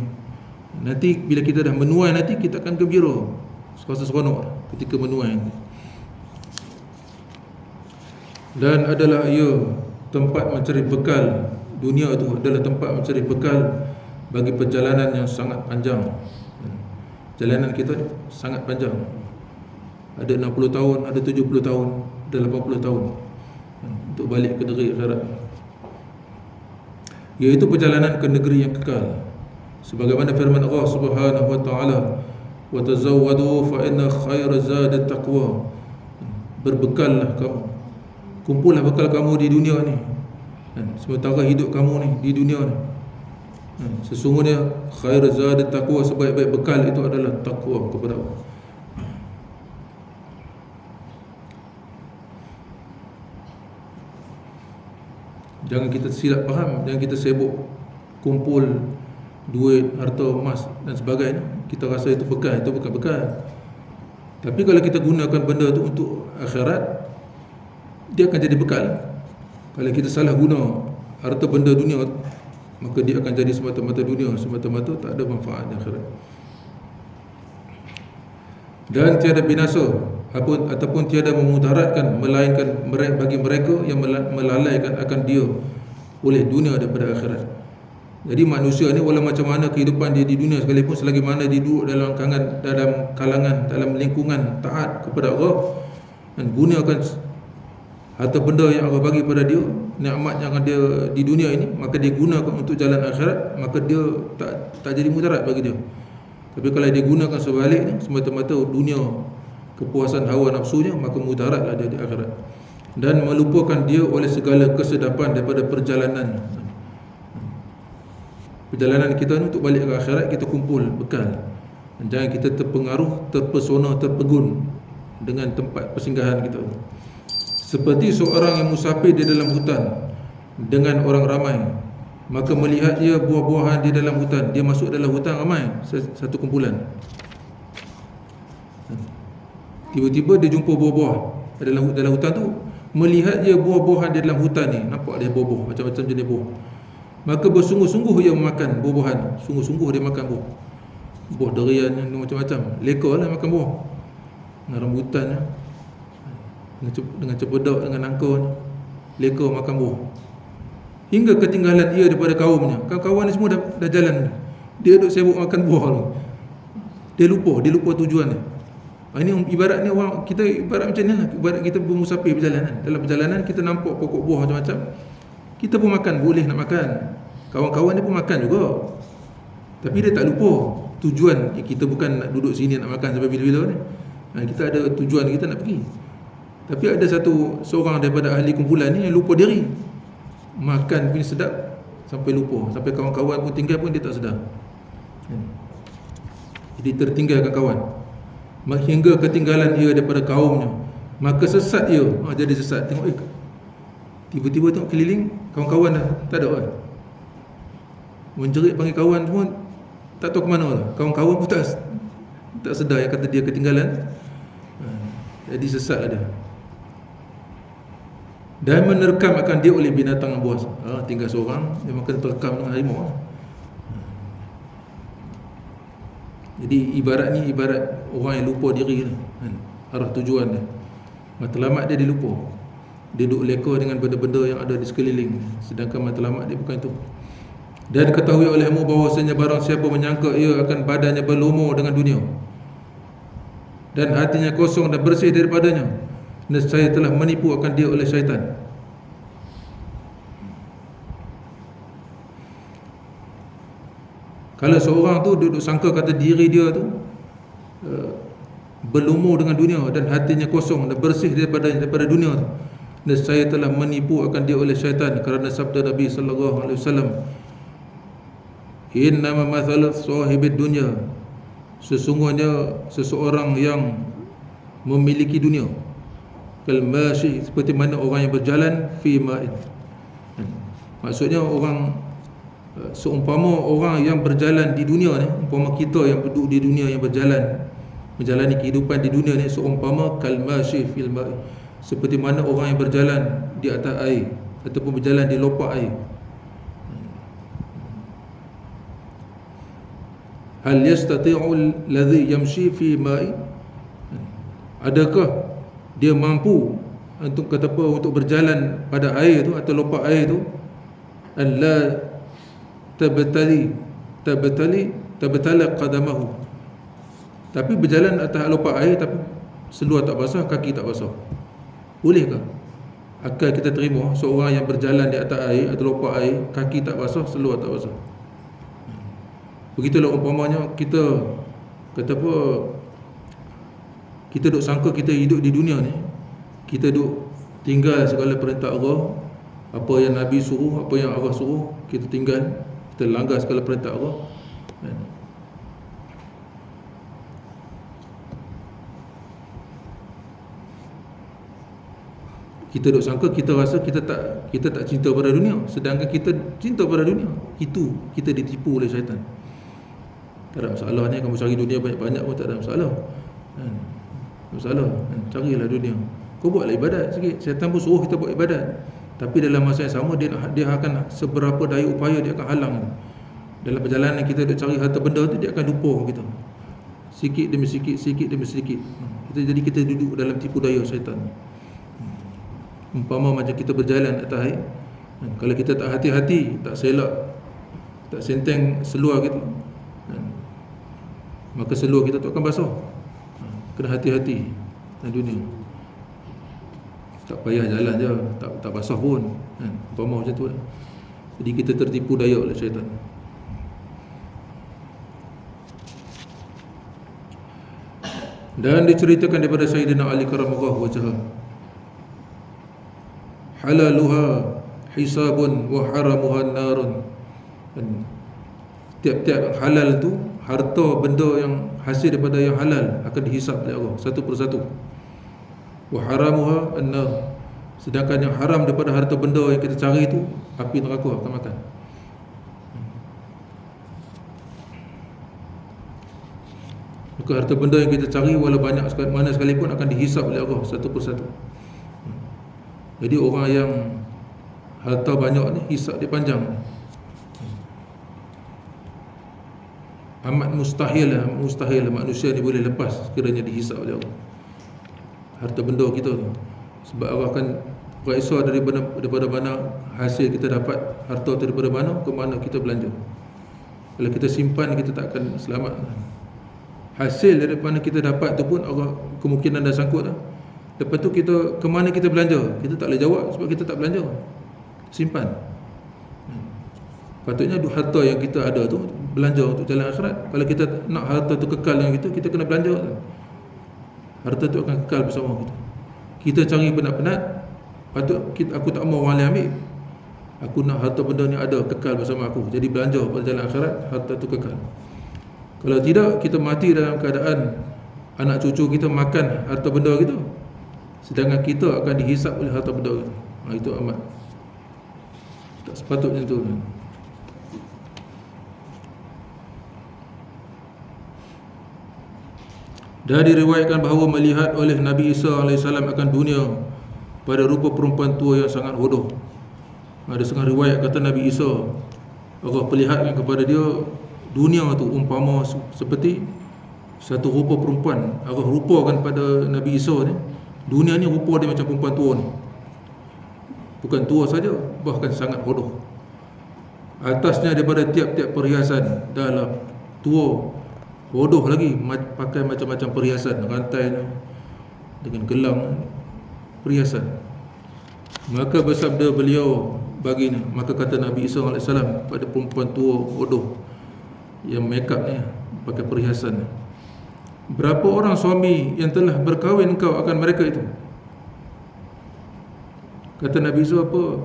Nanti bila kita dah menuai, nanti kita akan gembira, rasa seronok ketika menuai ni. Dan adalah ia tempat mencari bekal. Dunia itu adalah tempat mencari bekal bagi perjalanan yang sangat panjang. Jalanan kita sangat panjang. Ada 60 tahun, ada 70 tahun, ada 80 tahun untuk balik ke negeri akhirat, iaitu perjalanan ke negeri yang kekal. Sebagaimana firman Allah Subhanahu wa taala, "Wa tazawwadu fa inna khayra zadi taqwa." Berbekallah kamu, kumpullah bekal kamu di dunia ni, sementara hidup kamu ni di dunia ni. Sesungguhnya khayra zadi taqwa, sebaik-baik bekal itu adalah takwa kepada Allah. Jangan kita silap faham, jangan kita sibuk kumpul duit, harta, emas dan sebagainya. Kita rasa itu bekal, itu bukan bekal. Tapi kalau kita gunakan benda itu untuk akhirat, dia akan jadi bekal. Kalau kita salah guna harta benda dunia, maka dia akan jadi semata-mata dunia, semata-mata tak ada manfaat di akhirat. Dan tiada binasa ataupun tiada memudaratkan, melainkan bagi mereka yang melalaikan akan dia oleh dunia daripada akhirat. Jadi manusia ni walau macam mana kehidupan dia di dunia sekalipun, selagi mana dia duduk dalam kalangan, dalam lingkungan taat kepada Allah dan gunakan harta benda yang Allah bagi pada dia, nikmat yang ada di dunia ini, maka dia gunakan untuk jalan akhirat, maka dia tak jadi mudarat bagi dia. Tapi kalau dia gunakan sebaliknya, semata-mata dunia, kepuasan hawa nafsunya, maka mudaratlah dia di akhirat, dan melupakan dia oleh segala kesedapan daripada perjalanan kita ni untuk balik ke akhirat. Kita kumpul bekal, jangan kita terpengaruh, terpesona, terpegun dengan tempat persinggahan kita. Seperti seorang yang musafir di dalam hutan dengan orang ramai, maka melihat dia buah-buahan di dalam hutan. Dia masuk dalam hutan ramai, satu kumpulan. Tiba-tiba dia jumpa buah-buah dalam hutan tu. Melihat dia buah-buahan di dalam hutan ni, nampak dia buah-buah, macam-macam jenis buah, maka bersungguh-sungguh dia memakan buah-buahan. Sungguh-sungguh dia makan buah durian macam-macam. Leka lah makan buah, dengan rambutan, dengan cempedak, dengan nangka, leka makan buah. Hingga ketinggalan ia daripada kaumnya. Kawan-kawan ni semua dah jalan, dia duduk sibuk makan buah tu. Dia lupa tujuan dia. Ini ibarat ni orang kita, ibarat macam ni lah. Ibarat kita bermusafir perjalanan. Dalam perjalanan kita nampak pokok buah macam-macam, kita pun makan, boleh nak makan. Kawan-kawan dia pun makan juga, tapi dia tak lupa tujuan. Kita bukan nak duduk sini nak makan sampai bila-bila ni. Kita ada tujuan, kita nak pergi. Tapi ada seorang daripada ahli kumpulan ni yang lupa diri. Makan pun sedap sampai lupa, sampai kawan-kawan pun tinggal pun dia tak sedar. Jadi tertinggalkan kawan, hingga ketinggalan ia daripada kaumnya, maka sesat ia. Jadi sesat. Tengok tiba-tiba tengok keliling, kawan-kawan dah tak ada kan. Menjerit panggil kawan pun tak tahu ke mana lah. Kawan-kawan pun tak sedar yang kata dia ketinggalan. Jadi sesatlah dia. Dan menerkam akan dia oleh binatang yang buas. Tinggal seorang, dia makan terkam dengan harimau. Jadi ibarat orang yang lupa diri kan, arah tujuan dia. Matlamat dia lupa. Dia duduk leka dengan benda-benda yang ada di sekeliling, sedangkan matlamat dia bukan itu. Dan ketahui olehmu bahawasanya barang siapa menyangka ia akan badannya berlumur dengan dunia, dan hatinya kosong dan bersih daripadanya, nescaya telah menipu akan dia oleh syaitan. Kalau seorang tu duduk sangka kata diri dia tu berlumur dengan dunia, dan hatinya kosong dan bersih daripada dunia tu, nescaya telah menipu akan dia oleh syaitan. Kerana sabda Nabi sallallahu alaihi wasallam, innama mathalu sahibid dunya, sesungguhnya seseorang yang memiliki dunia, kal mashi, seperti mana orang yang berjalan fi ma'in. Maksudnya seumpama orang yang berjalan di dunia ni, umpama kita yang duduk di dunia, yang menjalani kehidupan di dunia ni, seumpama kal mashi fil ma'i, seperti mana orang yang berjalan di atas air ataupun berjalan di lopak air. Hal yastati'u alladhi yamshi fi ma'i, adakah dia mampu untuk berjalan pada air tu atau lopak air tu, alla tabtala qadamahu, tapi berjalan atas lopak air tapi seluar tak basah, kaki tak basah. Bolehkah akal kita terima seorang yang berjalan di atas air atau lopak air, kaki tak basah, seluar tak basah? Begitulah umpamanya kita kata apa, kita duk sangka kita hidup di dunia ni, kita duk tinggal segala perintah Allah, apa yang Nabi suruh, apa yang Allah suruh, kita tinggal, kita langgar segala perintah Allah. Kita duk sangka, kita rasa kita tak cinta pada dunia, sedangkan kita cinta pada dunia. Itu kita ditipu oleh syaitan. Tak ada masalah ni, kamu cari dunia banyak-banyak pun tak ada masalah. Tak ada masalah, carilah dunia. Kau buatlah ibadat sikit. Syaitan pun suruh kita buat ibadat, tapi dalam masa yang sama dia akan seberapa daya upaya dia akan halang. Dalam perjalanan kita duk cari harta benda tu, dia akan lupa kita. Sikit demi sikit, sikit demi sedikit. Jadi kita duduk dalam tipu daya syaitan. Umpama macam kita berjalan atas air, kalau kita tak hati-hati, tak selak, tak senteng seluar kita, maka seluar kita tu akan basah. Kena hati-hati dalam dunia. tak payah jalan je, tak basah pun kan, umpama macam tu lah. Jadi kita tertipu daya oleh syaitan. Dan diceritakan daripada Sayyidina Ali karamallahu wajhah, halaluha hisabun wa haramuha narun. Dan tiap-tiap halal tu, harta benda yang hasil daripada yang halal akan dihisap oleh Allah satu persatu. Wa haramuha an-nar. Sedangkan yang haram daripada harta benda yang kita cari tu, api neraka akan makan. Maka harta benda yang kita cari walau banyak mana sekalipun akan dihisap oleh Allah satu persatu. Jadi orang yang harta banyak ni hisap dia panjang. Amat mustahil lah manusia ni boleh lepas sekiranya dihisap oleh Allah harta benda kita tu. Sebab Allah akan periksa daripada mana hasil kita dapat harta tu, daripada mana ke mana kita belanja. Kalau kita simpan, kita tak akan selamat. Hasil daripada kita dapat tu pun Allah kemungkinan dah sangkut dah. Lepas tu kita ke mana kita belanja, kita tak boleh jawab sebab kita tak belanja, simpan. Patutnya harta yang kita ada tu belanja untuk jalan akhirat. Kalau kita nak harta tu kekal dengan kita kena belanja. Harta tu akan kekal bersama kita. Kita cari penat-penat, patut aku tak mau orang lain ambil. Aku nak harta benda ni ada, kekal bersama aku. Jadi belanja pada jalan akhirat, harta tu kekal. Kalau tidak, kita mati dalam keadaan anak cucu kita makan harta benda kita, sedangkan kita akan dihisap oleh harta benda kita. Itu amat tak sepatutnya tu. Dan diriwayatkan bahawa melihat oleh Nabi Isa AS akan dunia pada rupa perempuan tua yang sangat bodoh. Ada setengah riwayat kata Nabi Isa, Allah perlihatkan kepada dia dunia tu umpama seperti satu rupa perempuan. Allah rupakan pada Nabi Isa ni, dunia ni rupa dia macam perempuan tua ni. Bukan tua saja, bahkan sangat bodoh. Atasnya daripada tiap-tiap perhiasan dalam tua, bodoh lagi, pakai macam-macam perhiasan, rantai dengan gelang perhiasan. Maka bersabda beliau baginya, maka kata Nabi Isa AS pada perempuan tua bodoh yang make up ni, pakai perhiasan ni, berapa orang suami yang telah berkahwin engkau akan mereka itu? Kata Nabi Isa, apa?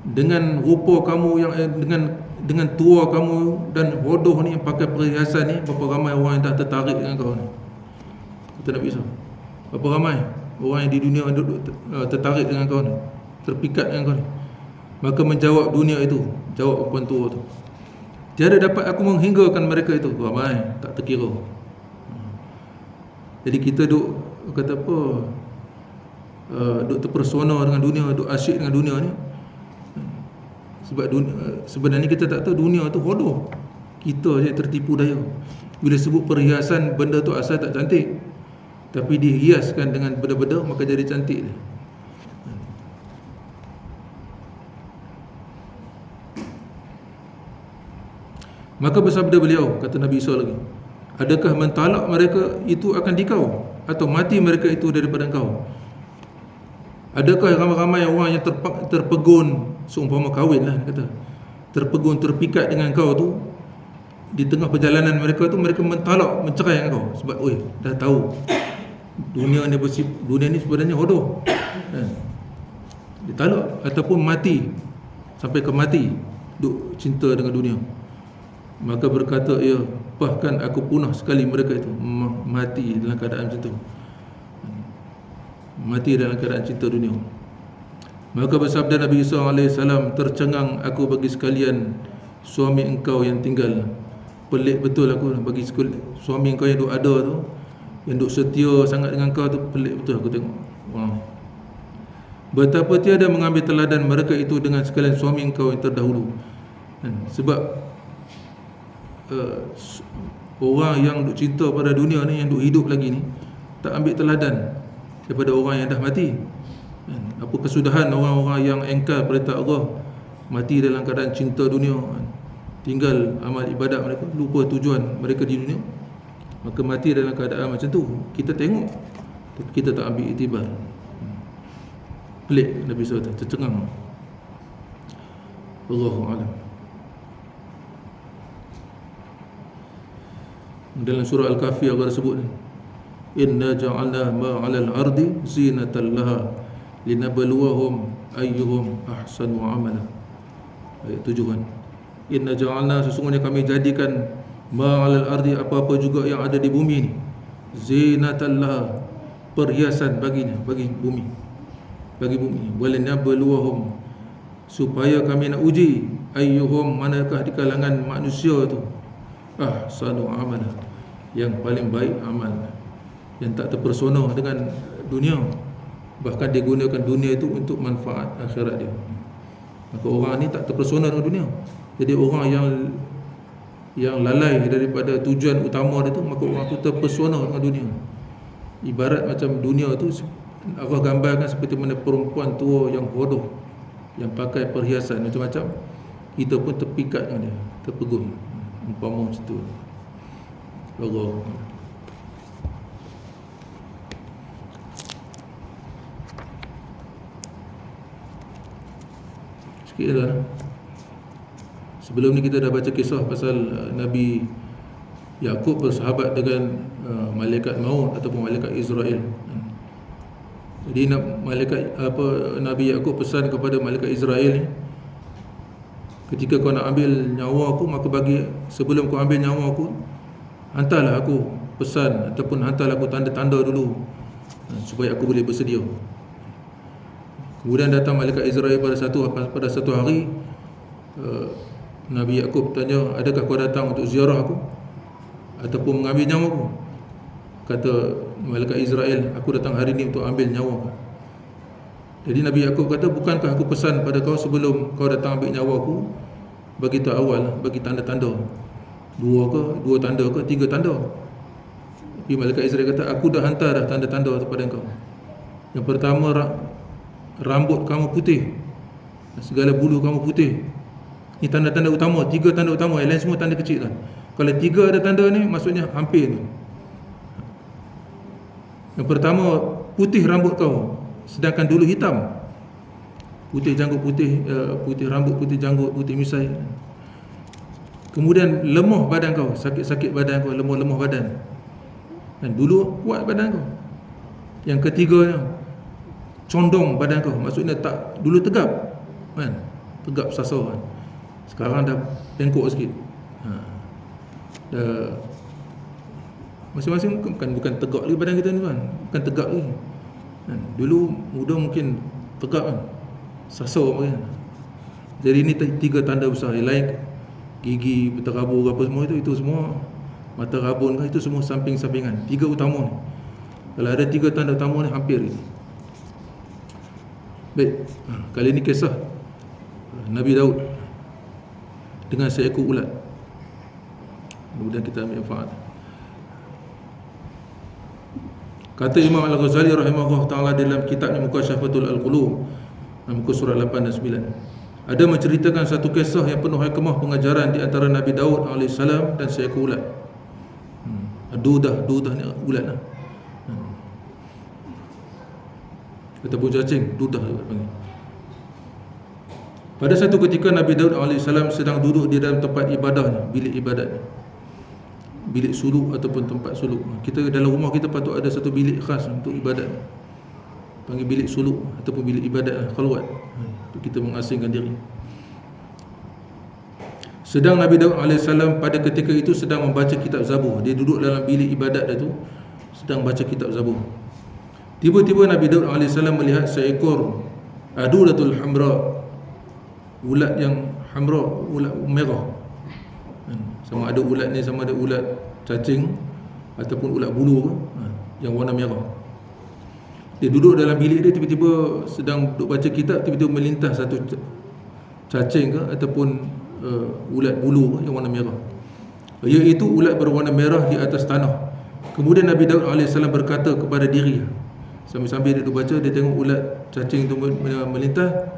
Dengan rupa kamu yang dengan tua kamu dan bodoh ni yang pakai perhiasan ni, berapa ramai orang yang dah tertarik dengan kau ni? Kata Nabi Isa, berapa ramai orang yang di dunia yang tertarik dengan kau ni, terpikat dengan kau ni? Maka menjawab dunia itu, jawab perempuan tua tu, tiada dapat aku menghinggakan mereka itu. Ramai, tak terkira. Jadi kita duk kata apa, duk terpersona dengan dunia, duk asyik dengan dunia ni. Sebab sebenarnya kita tak tahu dunia tu bodoh. Kita je tertipu daya. Bila sebut perhiasan, benda tu asal tak cantik, tapi dihiaskan dengan benda-benda, maka jadi cantik dia. Maka bersabda beliau, kata Nabi Isa lagi, adakah mentalak mereka itu akan dikau, atau mati mereka itu daripada engkau? Adakah ramai-ramai orang yang terpegun, seumpama kahwin lah, kata, terpegun, terpikat dengan kau tu, di tengah perjalanan mereka tu, mereka mentalak, mencerai dengan kau, sebab dah tahu dunia ni sebenarnya bodoh, ditalak ataupun mati, sampai ke mati duk cinta dengan dunia. Maka berkata ia, bahkan aku punah sekali mereka itu, mati dalam keadaan macam tu, mati dalam keadaan cinta dunia. Maka bersabda Nabi Isa AS, tercengang aku bagi sekalian suami engkau yang tinggal. Pelik betul aku bagi suami engkau yang duk ada tu, yang duk setia sangat dengan kau tu, pelik betul aku tengok. Wow. Betapa tiada mengambil teladan mereka itu dengan sekalian suami engkau yang terdahulu. Sebab orang yang duk cinta pada dunia ni, yang duk hidup lagi ni, tak ambil teladan daripada orang yang dah mati. Apa kesudahan orang-orang yang engkar perintah Allah, mati dalam keadaan cinta dunia, tinggal amal ibadat mereka, lupa tujuan mereka di dunia, maka mati dalam keadaan macam tu. Kita tengok, tapi kita tak ambil iktibar. pelik Nabi SAW, tercengang. Allahu a'lam. Dalam surah Al-Kahfi Allah sebut, inna ja'alna ma 'alal ardi zinatan laha linabluwahum ayyuhum ahsanu amala. Ayat 7 kan. Inna ja'alna, sesungguhnya kami jadikan ma 'alal ardi, apa-apa juga yang ada di bumi ni, zinatan laha, perhiasan baginya, bagi bumi, walinabluwahum, supaya kami nak uji, ayyuhum, manakah di kalangan manusia tu, ahsanu amala, yang paling baik amal, yang tak terpersona dengan dunia, bahkan dia gunakan dunia itu untuk manfaat akhirat dia. Maka orang ni tak terpersona dengan dunia, jadi orang yang lalai daripada tujuan utama dia tu, maka orang tu terpersona dengan dunia. Ibarat macam dunia tu Allah gambarkan seperti mana perempuan tua yang bodoh, yang pakai perhiasan macam-macam, kita pun terpikat dengan dia, terpegun, umpama macam tu. Allah. Sikit dah. Sebelum ni kita dah baca kisah pasal Nabi Yaqub bersahabat dengan malaikat maut ataupun malaikat Israel. Jadi Nabi Yaqub pesan kepada malaikat Israel ni, ketika kau nak ambil nyawa aku, maka sebelum kau ambil nyawa aku, hantarlah aku pesan ataupun hantarlah aku tanda-tanda dulu, supaya aku boleh bersedia. Kemudian datang malaikat Israel pada satu hari, Nabi Yaqub tanya, adakah kau datang untuk ziarah aku ataupun mengambil nyawa aku? Kata malaikat Israel, aku datang hari ini untuk ambil nyawa aku. Jadi Nabi Yaqub kata, bukankah aku pesan pada kau sebelum kau datang ambil nyawa aku, bagi tahu awal, bagi tanda-tanda, dua tanda ke 3 tanda. Tapi malaikat Israel kata, aku dah hantar dah tanda-tanda kepada kau. Yang pertama, rambut kamu putih, segala bulu kamu putih. Ini tanda-tanda utama, 3 tanda utama, yang lain semua tanda kecil kan. Kalau 3 ada tanda ni, maksudnya hampir tu. Yang pertama, putih rambut kau, sedangkan dulu hitam. Putih janggut, putih rambut, putih janggut, putih misai. Kemudian lemah badan kau, sakit-sakit badan kau, lemah-lemah badan. Dan dulu kuat badan kau. Yang ketiganya, condong badan kau, maksudnya tak, dulu tegap kan, tegap sasar kan. Sekarang dah bengkok sikit. Dah masing-masing bukan tegak lagi badan kita ni kan, bukan tegak lagi kan. Dulu muda mungkin tegak kan, sasar kan. Jadi ini 3 tanda besar. Yang lain, gigi berterabur apa semua itu semua, mata rabun kan, itu semua samping-sampingan. 3 utama ni, kalau ada 3 tanda utama ni, hampir ni. Baik, kali ini kisah Nabi Daud dengan seekor ulat. Kemudian kita ambil manfaat. Kata Imam Al-Ghazali rahimahullah ta'ala dalam kitabnya Mukasyafatul Al-Qulub, muka surat 8 dan 9, ada menceritakan satu kisah yang penuh hikmah pengajaran di antara Nabi Daud AS dan seekor ulat. Dudah ni ulat lah. Ataupun cacing, dudah juga panggil. Pada satu ketika Nabi Daud AS sedang duduk di dalam tempat ibadahnya, bilik ibadatnya, bilik suluk ataupun tempat suluk. Kita dalam rumah kita patut ada satu bilik khas untuk ibadat, panggil bilik suluk ataupun bilik ibadat, khalwat, untuk kita mengasingkan diri. Sedang Nabi Daud AS pada ketika itu sedang membaca kitab Zabur. Dia duduk dalam bilik ibadat dia tu, sedang baca kitab Zabur. Tiba-tiba Nabi Daud AS melihat seekor adulatul hamra, ulat yang hamra, ulat merah. Sama ada ulat ni, sama ada ulat cacing ataupun ulat bulu ke, yang warna merah. Dia duduk dalam bilik dia, tiba-tiba sedang duduk baca kitab, tiba-tiba melintas satu cacing ke ataupun ulat bulu yang warna merah, iaitu ulat berwarna merah di atas tanah. Kemudian Nabi Daud AS berkata kepada diri, sambil-sambil dia duduk baca, dia tengok ulat cacing itu melintas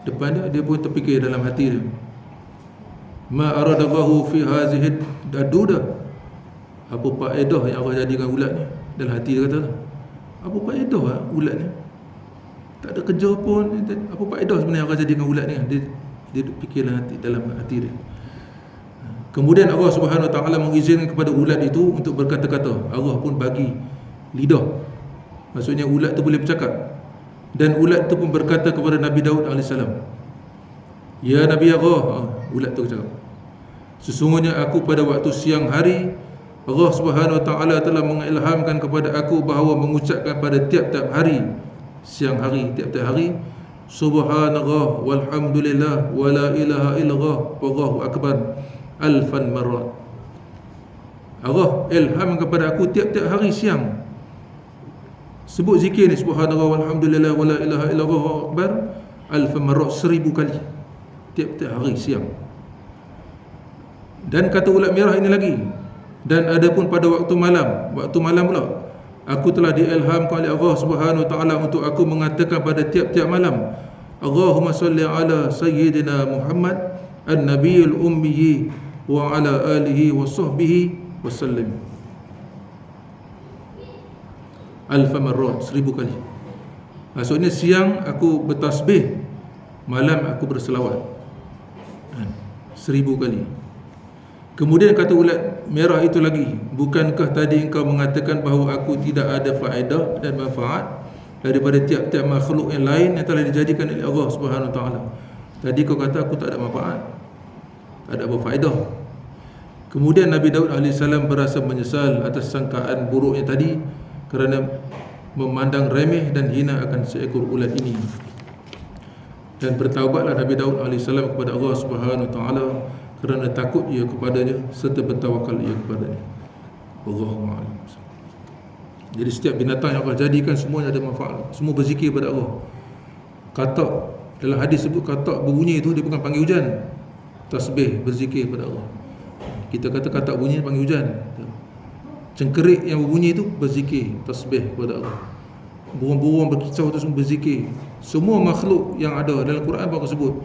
depan dia, dia pun terfikir dalam hati dia, ma aradallahu fi hazihi daduda, apa faedah yang Allah jadikan ulat ni? Dalam hati dia kata, apa faedah ulat ni? Tak ada kerja pun, apa faedah sebenarnya orang jadikan ulat ni? Dia fikirlah dalam hati dia. Kemudian Allah Subhanahu Wa Taala mengizinkan kepada ulat itu untuk berkata-kata. Allah pun bagi lidah. Maksudnya ulat tu boleh bercakap. Dan ulat tu pun berkata kepada Nabi Daud AS, "Ya Nabi Allah," ulat tu cakap, "sesungguhnya aku pada waktu siang hari, Allah Subhanahu Wa Taala telah mengilhamkan kepada aku bahawa mengucapkan pada tiap-tiap hari, siang hari, tiap-tiap hari, Subhanallah walhamdulillah wa la ilaha illallah wallahu akbar alfan marrat." Allah ilham kepada aku tiap-tiap hari siang sebut zikir ni, Subhanallah walhamdulillah wa la ilaha illallah wallahu akbar alfan marrat, 1000 kali tiap-tiap hari siang. Dan kata ulat merah ini lagi, dan adapun pada waktu malam pula, aku telah diilhamkan oleh Allah Subhanahu Wa Taala untuk aku mengatakan pada tiap-tiap malam, Allahumma salli ala sayyidina Muhammad an-nabiyil ummi wa ala alihi wa sahbihi wasallam alfa marrat, 1000 kali. Maksudnya siang aku bertasbih, malam aku berselawat 1000 kali. Kemudian kata ulat merah itu lagi, bukankah tadi engkau mengatakan bahawa aku tidak ada faedah dan manfaat daripada tiap-tiap makhluk yang lain yang telah dijadikan oleh Allah Subhanahu Wa Taala? Tadi kau kata aku tak ada manfaat, tak ada apa faedah. Kemudian Nabi Daud AS berasa menyesal atas sangkaan buruknya tadi kerana memandang remeh dan hina akan seekor ulat ini. Dan bertaubatlah Nabi Daud AS kepada Allah Subhanahu Wa Taala kerana takut ia kepadanya serta bertawakal ia kepadanya. Wallahu a'lam. Jadi setiap binatang yang Allah jadikan semuanya ada manfaat, semua berzikir kepada Allah. Katak, dalam hadis sebut katak berbunyi itu dia bukan panggil hujan, tasbih, berzikir kepada Allah. Kita kata katak bunyi panggil hujan, cengkerik yang berbunyi itu berzikir, tasbih kepada Allah. Burung-burung berkicau itu semua berzikir. Semua makhluk yang ada dalam Quran apa sebut,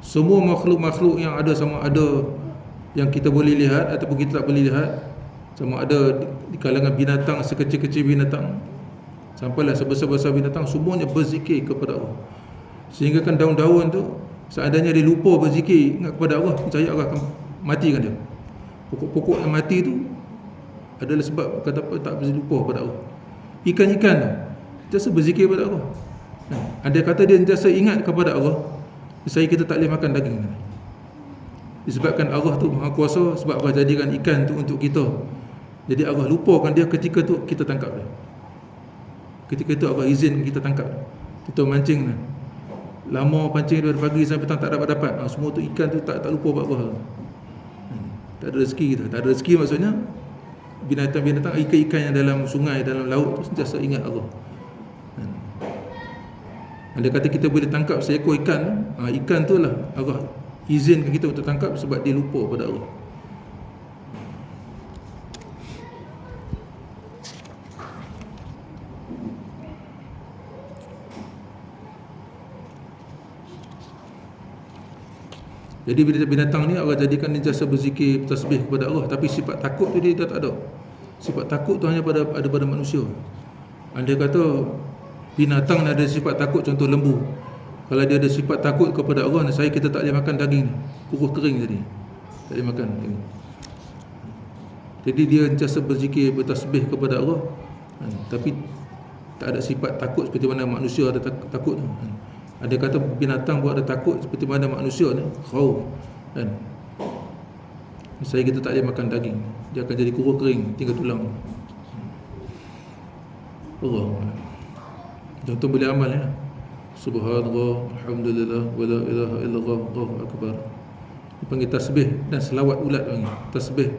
semua makhluk-makhluk yang ada, sama ada yang kita boleh lihat ataupun kita tak boleh lihat, sama ada di kalangan binatang, sekecil-kecil binatang sampailah sebesar-besar binatang, semuanya berzikir kepada Allah. Sehingga kan daun-daun tu, seandainya dia lupa berzikir ingat kepada Allah, percaya Allah akan matikan dia. Pokok-pokok yang mati tu adalah sebab kata apa, tak lupa kepada Allah. Ikan-ikan tu sentiasa berzikir kepada Allah. Andai kata dia sentiasa ingat kepada Allah, saya kita tak boleh makan daging. Disebabkan Allah tu Maha Kuasa, sebab Allah jadikan ikan tu untuk kita. Jadi Allah lupakan dia ketika tu kita tangkap dia. Ketika itu Allah izin kita tangkap. Kita mancing ni, lama pancing dari pagi sampai petang tak dapat. Semua tu ikan tu tak lupa buat Allah. Tak ada rezeki kita. Tak ada rezeki maksudnya binatang-binatang, ikan-ikan yang dalam sungai, dalam laut tu sentiasa ingat Allah. Andai kata kita boleh tangkap seekor ikan, ikan tu lah Allah izinkan kita untuk tangkap sebab dia lupa pada Allah. Jadi binatang ni Allah jadikan dia jasa berzikir, tasbih kepada Allah, tapi sifat takut tu dia tak ada. Sifat takut tu hanya ada pada manusia. Andai kata binatang ada sifat takut, contoh lembu, kalau dia ada sifat takut kepada Allah, saya kita tak boleh makan daging ni, kukuh kering tadi, tak boleh makan. Jadi dia jasa berzikir, bertasbih kepada Allah, tapi tak ada sifat takut seperti mana manusia ada takut. Ada kata binatang pun ada takut seperti mana manusia ni, khauf kan. Misalnya kita tak boleh makan daging, dia akan jadi kukuh kering, tinggal tulang. Allah. Contoh boleh amal ya. Subhanallah, alhamdulillah, wa la ilaha illallah, Allahu akbar. Dipanggil tasbih dan selawat ulat panggil. Tasbih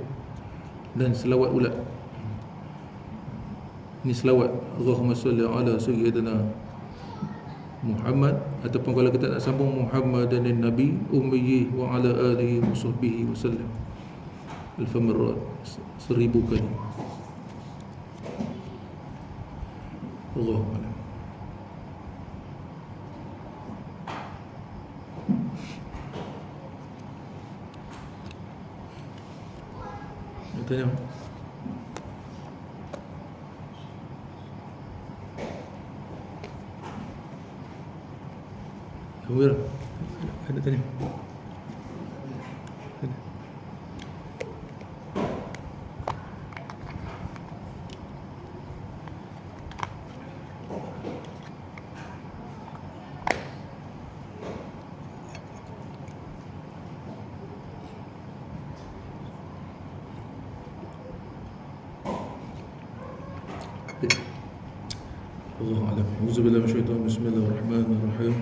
dan selawat ulat. Ini selawat. Allahumma salli ala sayyidina Muhammad, ataupun kalau kita nak sambung Muhammadan Nabi ummi wa ala alihi wa sahbihi wasallam alfa marrat, 1000 kali. Allahu a'lam. Tanya. Wira, ada tadi. الله أعلم. أعوذ بالله من الشيطان. بسم الله الرحمن الرحيم.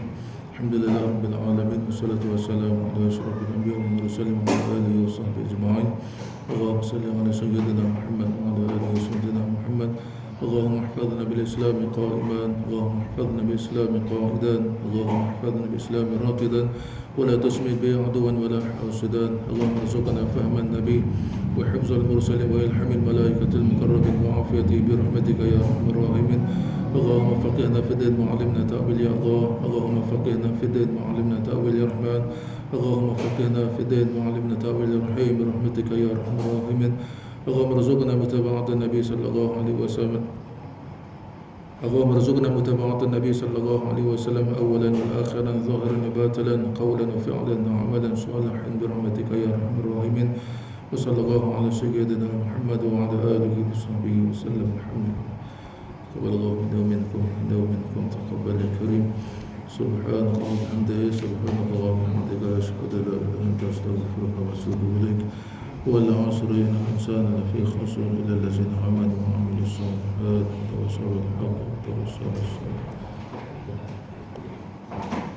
الحمد لله رب العالمين والصلاة والسلام على أشرف الأنبياء والمرسلين وعلى آله وصحبه أجمعين. اللهم صل على سيدنا محمد وعلى آله وسيدنا محمد. اللهم احفظنا بالإسلام قائما، اللهم احفظنا بالإسلام قائدا، اللهم احفظنا بالإسلام راقدا، ولا تسمد به عدوا ولا حاسدا. اللهم ارزقنا فهم النبي وحفظ المرسلين وإلحام الملائكة المقربين وعافيته برحمتك يا أرحم الراحمين. اللهم فقهنا في الدين وعلمنا تأويل يا الله. اللهم فقهنا في الدين وعلمنا تأويل يا رحمن. اللهم فقهنا في الدين وعلمنا تأويل يا رحيم برحمتك يا أرحم الراحمين. اللهم ارزقنا متابعة النبي صلى الله عليه وسلم. اللهم ارزقنا متابعة النبي صلى الله عليه وسلم أولا وآخرا ظاهرا وباطلا قولا وفعلا وعملا صالحا برحمتك يا أرحم الراحمين. وصلى الله على سيدنا محمد وعلى آله وصحبه وسلم. الحمد لله. تقبل الله منا ومنكم تقبل يا كريم. سبحانك اللهم وبحمدك، سبحانك اللهم وبحمدك، أشهد أن لا إله إلا أنت، أستغفرك وأتوب إليك. والعصر إن الإنسان لفي خسر إلا الذين آمنوا وعملوا الصالحات وتواصوا بالحق وتواصوا بالصبر.